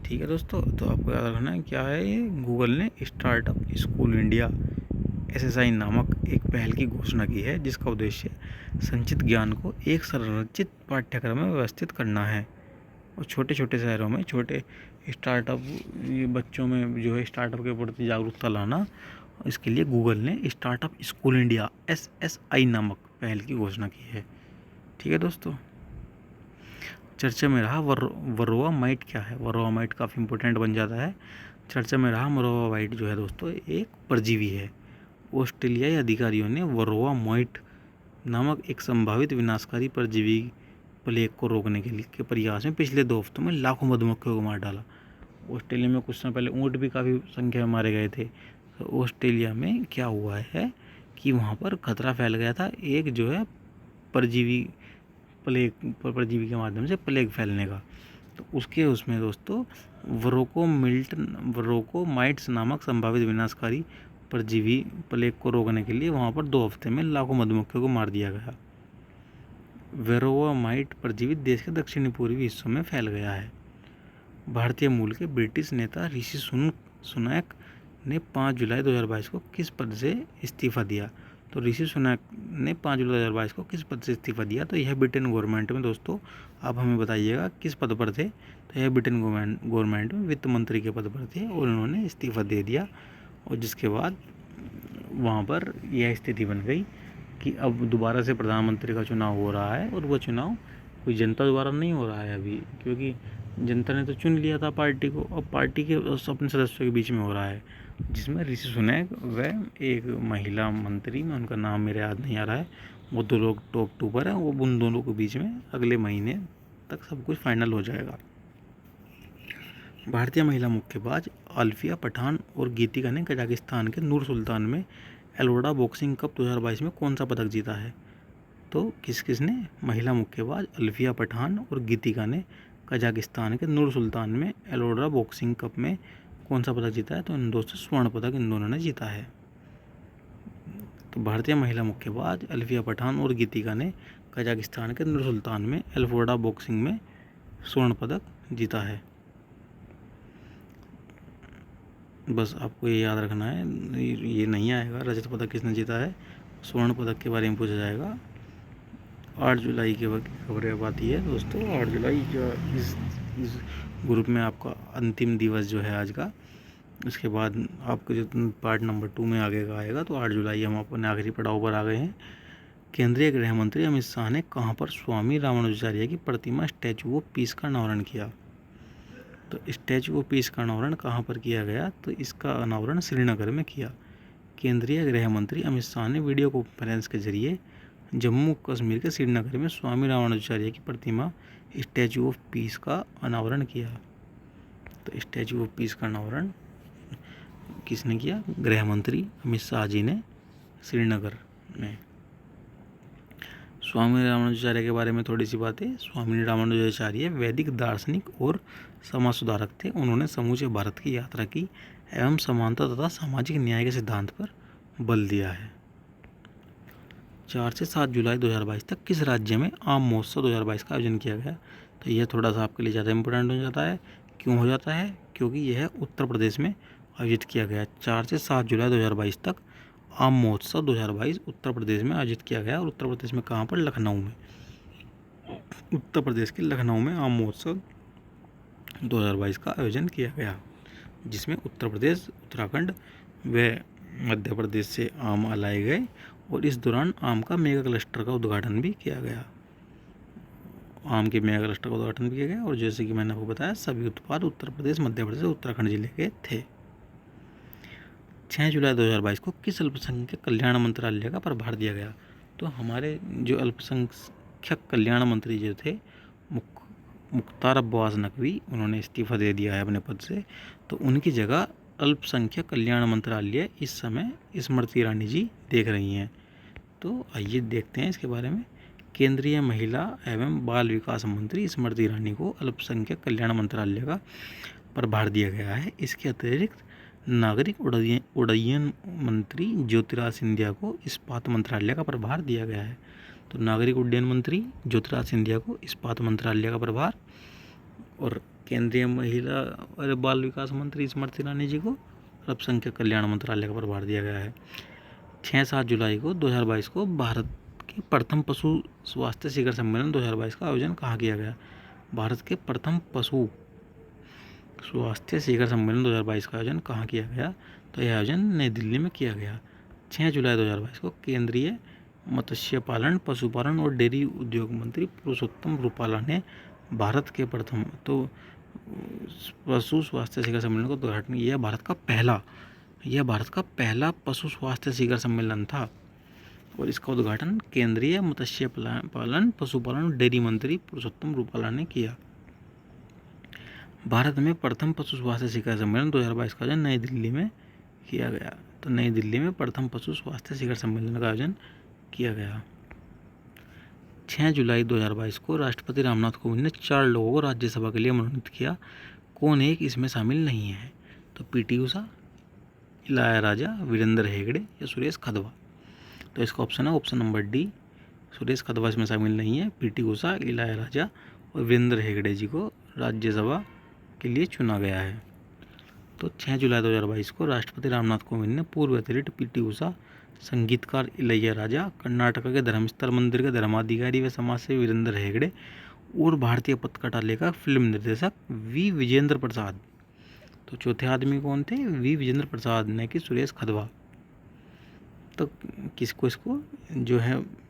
ठीक है दोस्तों, तो आपको याद रखना है क्या है ये, गूगल ने स्टार्टअप स्कूल इंडिया एसएसआई नामक एक पहल की घोषणा की है जिसका उद्देश्य संचित ज्ञान को एक संरचित पाठ्यक्रम में व्यवस्थित करना है और छोटे छोटे शहरों में छोटे स्टार्टअप बच्चों में जो है स्टार्टअप के प्रति जागरूकता लाना। इसके लिए गूगल ने स्टार्टअप स्कूल इंडिया एसएसआई नामक पहल की घोषणा की है। ठीक है दोस्तों, चर्चा में रहा वर्रोवा माइट क्या है? वर्रोवा माइट काफ़ी इंपॉर्टेंट बन जाता है। चर्चा में रहा वर्रोवा माइट जो है दोस्तों एक परजीवी है। ऑस्ट्रेलियाई अधिकारियों ने वर्रोवा माइट नामक एक संभावित विनाशकारी परजीवी प्लेग को रोकने के प्रयास में पिछले 2 हफ्तों में लाखों मधुमक्खियों को मार डाला। ऑस्ट्रेलिया में कुछ समय पहले ऊँट भी काफ़ी संख्या में मारे गए थे। तो ऑस्ट्रेलिया में क्या हुआ है कि वहाँ पर खतरा फैल गया था एक जो है परजीवी के माध्यम से प्लेग फैलने का। तो उसमें दोस्तों वरोकोमाइट्स नामक संभावित विनाशकारी परजीवी प्लेग को रोकने के लिए वहाँ पर 2 हफ्ते में लाखों मधुमक्खियों को मार दिया गया। वेरोवा माइट परजीवी देश के दक्षिणी पूर्वी हिस्सों में फैल गया है। भारतीय मूल के ब्रिटिश नेता ऋषि सुनैक ने 5 जुलाई 2022 को किस पद से इस्तीफा दिया? तो ऋषि सुनैक ने 5 जुलाई 2022 को किस पद से इस्तीफा दिया? तो यह ब्रिटेन गवर्नमेंट में दोस्तों आप हमें बताइएगा किस पद पर थे। तो यह ब्रिटेन गवर्नमेंट में वित्त मंत्री के पद पर थे और उन्होंने इस्तीफा दे दिया और जिसके बाद वहाँ पर यह स्थिति बन गई कि अब दोबारा से प्रधानमंत्री का चुनाव हो रहा है और वह चुनाव कोई जनता द्वारा नहीं हो रहा है अभी, क्योंकि जनता ने तो चुन लिया था पार्टी को, अब पार्टी के अपने सदस्यों के बीच में हो रहा है जिसमें ऋषि सुनैक व एक महिला मंत्री में उनका नाम मेरे याद नहीं आ रहा है, वो 2 लोग टॉप 2 पर हैं। वो उन दोनों के बीच में अगले महीने तक सब कुछ फाइनल हो जाएगा। भारतीय महिला मुक्केबाज अल्फिया पठान और गीतिका ने कजाकिस्तान के नूर सुल्तान में एल्वोडा बॉक्सिंग कप 2022 में कौन सा पदक जीता है? तो किसने? महिला मुक्केबाज अल्फिया पठान और गीतिका ने कजाकिस्तान के नूर सुल्तान में एल्वोडा बॉक्सिंग कप में कौन सा पदक जीता है? तो इन दोस्तों स्वर्ण पदक इन दोनों ने जीता है। तो भारतीय महिला मुक्केबाज अल्फिया पठान और गीतिका ने कजाकिस्तान के नूर सुल्तान में एल्वोडा बॉक्सिंग में स्वर्ण पदक जीता है। बस आपको ये याद रखना है, ये नहीं आएगा रजत पदक किसने जीता है, स्वर्ण पदक के बारे में पूछा जाएगा। 8 जुलाई के वक्त खबरें अब आती है दोस्तों। 8 जुलाई जो इस ग्रुप में आपका अंतिम दिवस जो है आज का, उसके बाद आपको जो पार्ट नंबर 2 में आगे का आएगा। तो 8 जुलाई हम अपने आखिरी पड़ाव पर आ गए हैं। केंद्रीय गृह मंत्री अमित शाह ने कहाँ पर स्वामी रामानुजाचार्य की प्रतिमा स्टैचू ऑफ पीस का अनावरण किया? तो स्टैचू ऑफ पीस का अनावरण कहाँ पर किया गया? तो इसका अनावरण श्रीनगर में किया। केंद्रीय गृह मंत्री अमित शाह ने वीडियो कॉन्फ्रेंस के जरिए जम्मू कश्मीर के श्रीनगर में स्वामी रामानुजाचार्य की प्रतिमा स्टैचू ऑफ पीस का अनावरण किया। तो स्टैचू ऑफ पीस का अनावरण किसने किया? गृह मंत्री अमित शाह जी ने श्रीनगर में। स्वामी रामानुजाचार्य के बारे में थोड़ी सी बातें। स्वामी रामानुजाचार्य वैदिक दार्शनिक और समाज सुधारक थे। उन्होंने समूचे भारत की यात्रा की एवं समानता तथा सामाजिक न्याय के सिद्धांत पर बल दिया है। 4 से 7 जुलाई 2022 तक किस राज्य में आम महोत्सव 2022 का आयोजन किया गया? तो यह थोड़ा सा आपके लिए ज़्यादा इम्पोर्टेंट हो जाता है। क्यों हो जाता है? क्योंकि यह उत्तर प्रदेश में आयोजित किया गया। 4 से 7 जुलाई 2022 तक आम महोत्सव 2022 उत्तर प्रदेश में आयोजित किया गया। और उत्तर प्रदेश में कहाँ पर? लखनऊ में। उत्तर प्रदेश के लखनऊ में आम महोत्सव 2022 का आयोजन किया गया, जिसमें उत्तर प्रदेश, उत्तराखंड व मध्य प्रदेश से आम लाए गए और इस दौरान आम का मेगा क्लस्टर का उद्घाटन भी किया गया। आम के मेगा क्लस्टर का उद्घाटन भी किया गया और जैसे कि मैंने आपको बताया, सभी उत्पाद उत्तर प्रदेश, मध्य प्रदेश, उत्तराखंड जिले के थे। 6 जुलाई 2022 को किस अल्पसंख्यक कल्याण मंत्रालय का प्रभार दिया गया? तो हमारे जो अल्पसंख्यक कल्याण मंत्री जो थे मुख्तार अब्बास नकवी, उन्होंने इस्तीफा दे दिया है अपने पद से, तो उनकी जगह अल्पसंख्यक कल्याण मंत्रालय इस समय स्मृति ईरानी जी देख रही हैं। तो आइए देखते हैं इसके बारे में। केंद्रीय महिला एवं बाल विकास मंत्री स्मृति ईरानी को अल्पसंख्यक कल्याण मंत्रालय का प्रभार दिया गया है। इसके अतिरिक्त नागरिक उड्डयन मंत्री ज्योतिराज सिंधिया को इस्पात मंत्रालय का प्रभार दिया गया है। तो नागरिक उड्डयन मंत्री ज्योतिराज सिंधिया को इस्पात मंत्रालय का प्रभार और केंद्रीय महिला और बाल विकास मंत्री स्मृति ईरानी जी को अल्पसंख्यक कल्याण मंत्रालय का प्रभार दिया गया है। 6-7 जुलाई को 2022 को भारत के प्रथम पशु स्वास्थ्य शिखर सम्मेलन 2022 का आयोजन कहाँ किया गया? भारत के प्रथम पशु स्वास्थ्य शिखर सम्मेलन 2022 का आयोजन कहाँ किया गया? तो यह आयोजन नई दिल्ली में किया गया। 6 जुलाई 2022 को केंद्रीय मत्स्य पालन, पशुपालन और डेयरी उद्योग मंत्री पुरुषोत्तम रूपाला ने भारत के प्रथम पशु स्वास्थ्य शिखर सम्मेलन का उद्घाटन किया। यह भारत का पहला पशु स्वास्थ्य शिखर सम्मेलन था और इसका उद्घाटन केंद्रीय मत्स्य पालन, पशुपालन और डेयरी मंत्री पुरुषोत्तम रूपाला ने किया। भारत में प्रथम पशु स्वास्थ्य शिखर सम्मेलन 2022 का आयोजन नई दिल्ली में किया गया। तो नई दिल्ली में प्रथम पशु स्वास्थ्य शिखर सम्मेलन का आयोजन किया गया। 6 जुलाई 2022 को राष्ट्रपति रामनाथ कोविंद ने 4 लोगों को राज्यसभा के लिए मनोनीत किया। कौन एक इसमें शामिल नहीं है? तो पीटी उषा, इलैयाराजा, वीरेंद्र हेगड़े या सुरेश खदवा। तो इसका ऑप्शन है ऑप्शन नंबर डी, सुरेश खदवा इसमें शामिल नहीं है। पीटी उषा, इलैयाराजा और वीरेंद्र हेगड़े जी को राज्यसभा के लिए चुना गया है। तो 6 जुलाई 2022 को राष्ट्रपति रामनाथ कोविंद ने पूर्व एथलीट पीटी उषा, संगीतकार इलैयाराजा, कर्नाटक के धर्मस्थल मंदिर के धर्माधिकारी व समाजसेवी वीरेंद्र हेगड़े और भारतीय पत्रकारिता लेखक, फिल्म निर्देशक वी विजेंद्र प्रसाद। तो चौथे आदमी कौन थे? वी विजेंद्र प्रसाद, न कि सुरेश खदवा। तो इसको जो है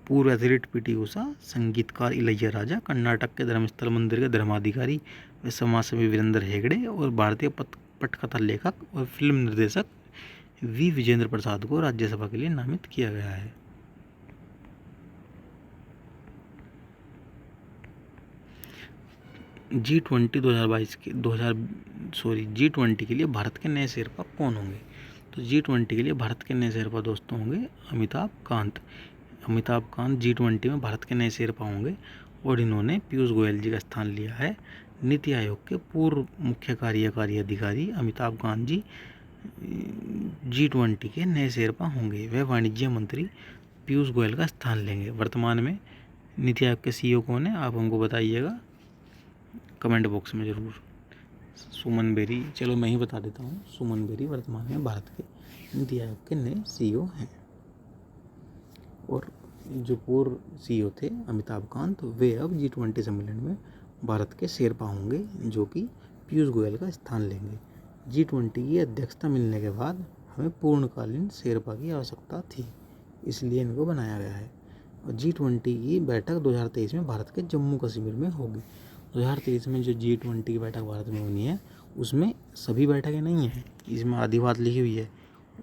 पूर्व एथलीट पीटी उषा, संगीतकार इलैयाराजा, कर्नाटक के धर्मस्थल मंदिर के धर्माधिकारी व समाजसेवी वीरेंद्र हेगड़े और भारतीय पटकथा लेखक और फिल्म निर्देशक वी विजेंद्र प्रसाद को राज्यसभा के लिए नामित किया गया है। G20 2022 के G20 के लिए भारत के नए शेरपा कौन होंगे? तो G20 के लिए भारत के नए शेरपा दोस्तों होंगे अमिताभ कांत। G20 में भारत के नए शेरपा होंगे और इन्होंने पीयूष गोयल जी का स्थान लिया है। नीति आयोग के पूर्व मुख्य कार्यकारी अधिकारी अमिताभ कांत जी G20 के नए शेरपा होंगे। वह वाणिज्य मंत्री पीयूष गोयल का स्थान लेंगे। वर्तमान में नीति आयोग के सीईओ कौन है? आप हमको बताइएगा कमेंट बॉक्स में ज़रूर। सुमन बेरी, चलो मैं ही बता देता हूँ। सुमन बेरी वर्तमान में भारत के नीति आयोग के नए सीईओ हैं और जो पूर्व सीईओ थे अमिताभ कांत, वे अब G20 सम्मेलन में भारत के शेरपा होंगे, जो कि पीयूष गोयल का स्थान लेंगे। G20 की अध्यक्षता मिलने के बाद हमें पूर्णकालीन शेरपा की आवश्यकता थी, इसलिए इनको बनाया गया है। और G20 की बैठक 2023 में भारत के जम्मू कश्मीर में होगी। 2023 में जो G20 की बैठक भारत में होनी है, उसमें सभी बैठकें नहीं हैं, इसमें आधी बात लिखी हुई है।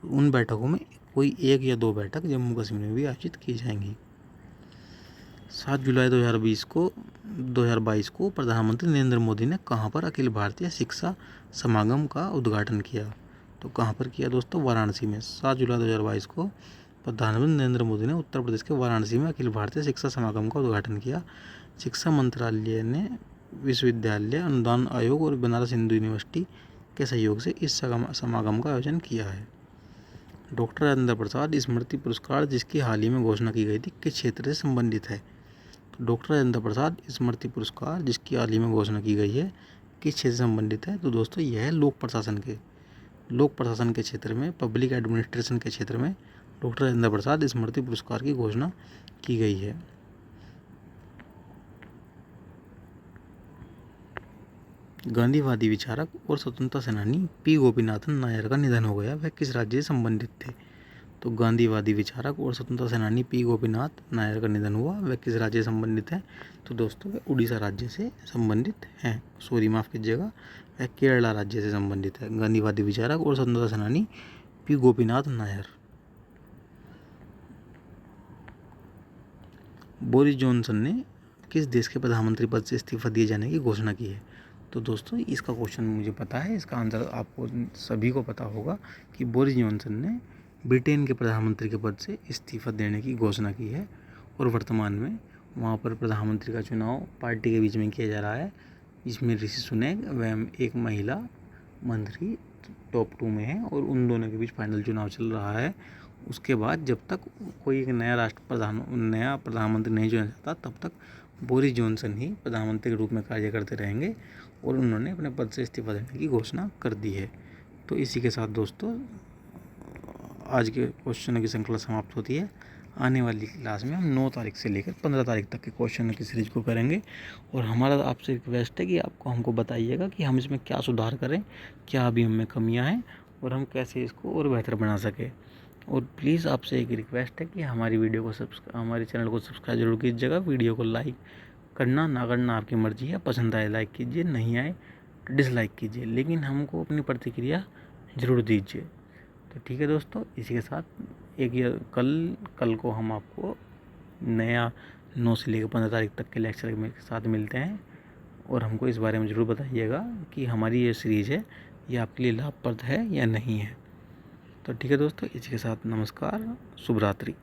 उन बैठकों में कोई 1 या 2 बैठक जम्मू कश्मीर में भी आयोजित की जाएंगी। 7 जुलाई 2022 को प्रधानमंत्री नरेंद्र मोदी ने कहाँ पर अखिल भारतीय शिक्षा समागम का उद्घाटन किया? तो कहाँ पर किया दोस्तों? वाराणसी में। 7 जुलाई 2022 को प्रधानमंत्री नरेंद्र मोदी ने उत्तर प्रदेश के वाराणसी में अखिल भारतीय शिक्षा समागम का उद्घाटन किया। शिक्षा मंत्रालय ने विश्वविद्यालय अनुदान आयोग और बनारस हिंदू यूनिवर्सिटी के सहयोग से इस समागम का आयोजन किया है। डॉक्टर राजेंद्र प्रसाद स्मृति पुरस्कार, जिसकी हाल ही में घोषणा की गई थी, किस क्षेत्र से संबंधित है? तो डॉक्टर राजेंद्र प्रसाद स्मृति पुरस्कार, जिसकी हाल ही में घोषणा की गई है, किस क्षेत्र से संबंधित है? तो दोस्तों यह है लोक प्रशासन के क्षेत्र में, पब्लिक एडमिनिस्ट्रेशन के क्षेत्र में डॉक्टर राजेंद्र प्रसाद स्मृति पुरस्कार की घोषणा की गई है। गांधीवादी विचारक और स्वतंत्रता सेनानी पी गोपीनाथन नायर का निधन हो गया। वह किस राज्य से संबंधित थे? तो गांधीवादी विचारक और स्वतंत्रता सेनानी पी गोपीनाथ नायर का निधन हुआ। वह किस राज्य से संबंधित है? तो दोस्तों वह उड़ीसा राज्य से संबंधित हैं। सॉरी, माफ़ कीजिएगा, वह केरला राज्य से संबंधित है। गांधीवादी विचारक और स्वतंत्रता सेनानी P Gopinath Nair. Boris Johnson ने किस देश के प्रधानमंत्री पद से इस्तीफा दिए जाने की घोषणा की है? तो दोस्तों इसका क्वेश्चन मुझे पता है, इसका आंसर आपको सभी को पता होगा कि बोरिस जॉनसन ने ब्रिटेन के प्रधानमंत्री के पद से इस्तीफा देने की घोषणा की है और वर्तमान में वहाँ पर प्रधानमंत्री का चुनाव पार्टी के बीच में किया जा रहा है, जिसमें ऋषि सुनैक व एक महिला मंत्री टॉप 2 में है और उन दोनों के बीच फाइनल चुनाव चल रहा है। उसके बाद जब तक कोई एक नया प्रधानमंत्री नहीं चुना जाता तब तक बोरिस जॉनसन ही प्रधानमंत्री के रूप में कार्य करते रहेंगे और उन्होंने अपने पद से इस्तीफा देने की घोषणा कर दी है। तो इसी के साथ दोस्तों आज के क्वेश्चनों की श्रृंखला समाप्त होती है। आने वाली क्लास में हम 9 तारीख से लेकर 15 तारीख तक के क्वेश्चनों की सीरीज को करेंगे और हमारा आपसे रिक्वेस्ट है कि आपको हमको बताइएगा कि हम इसमें क्या सुधार करें, क्या अभी हमें कमियां हैं और हम कैसे इसको और बेहतर बना सकें। और प्लीज़ आपसे एक रिक्वेस्ट है कि हमारे चैनल को सब्सक्राइब जरूर कीजिएगा। वीडियो को लाइक करना ना करना आपकी मर्जी है, पसंद आए लाइक कीजिए, नहीं आए डिसलाइक कीजिए, लेकिन हमको अपनी प्रतिक्रिया ज़रूर दीजिए। तो ठीक है दोस्तों, इसी के साथ कल को हम आपको नया 9 से लेकर 15 तारीख तक के लेक्चर के साथ मिलते हैं और हमको इस बारे में ज़रूर बताइएगा कि हमारी ये सीरीज़ है ये आपके लिए लाभप्रद है या नहीं है। तो ठीक है दोस्तों, इसी के साथ नमस्कार, शुभ रात्रि।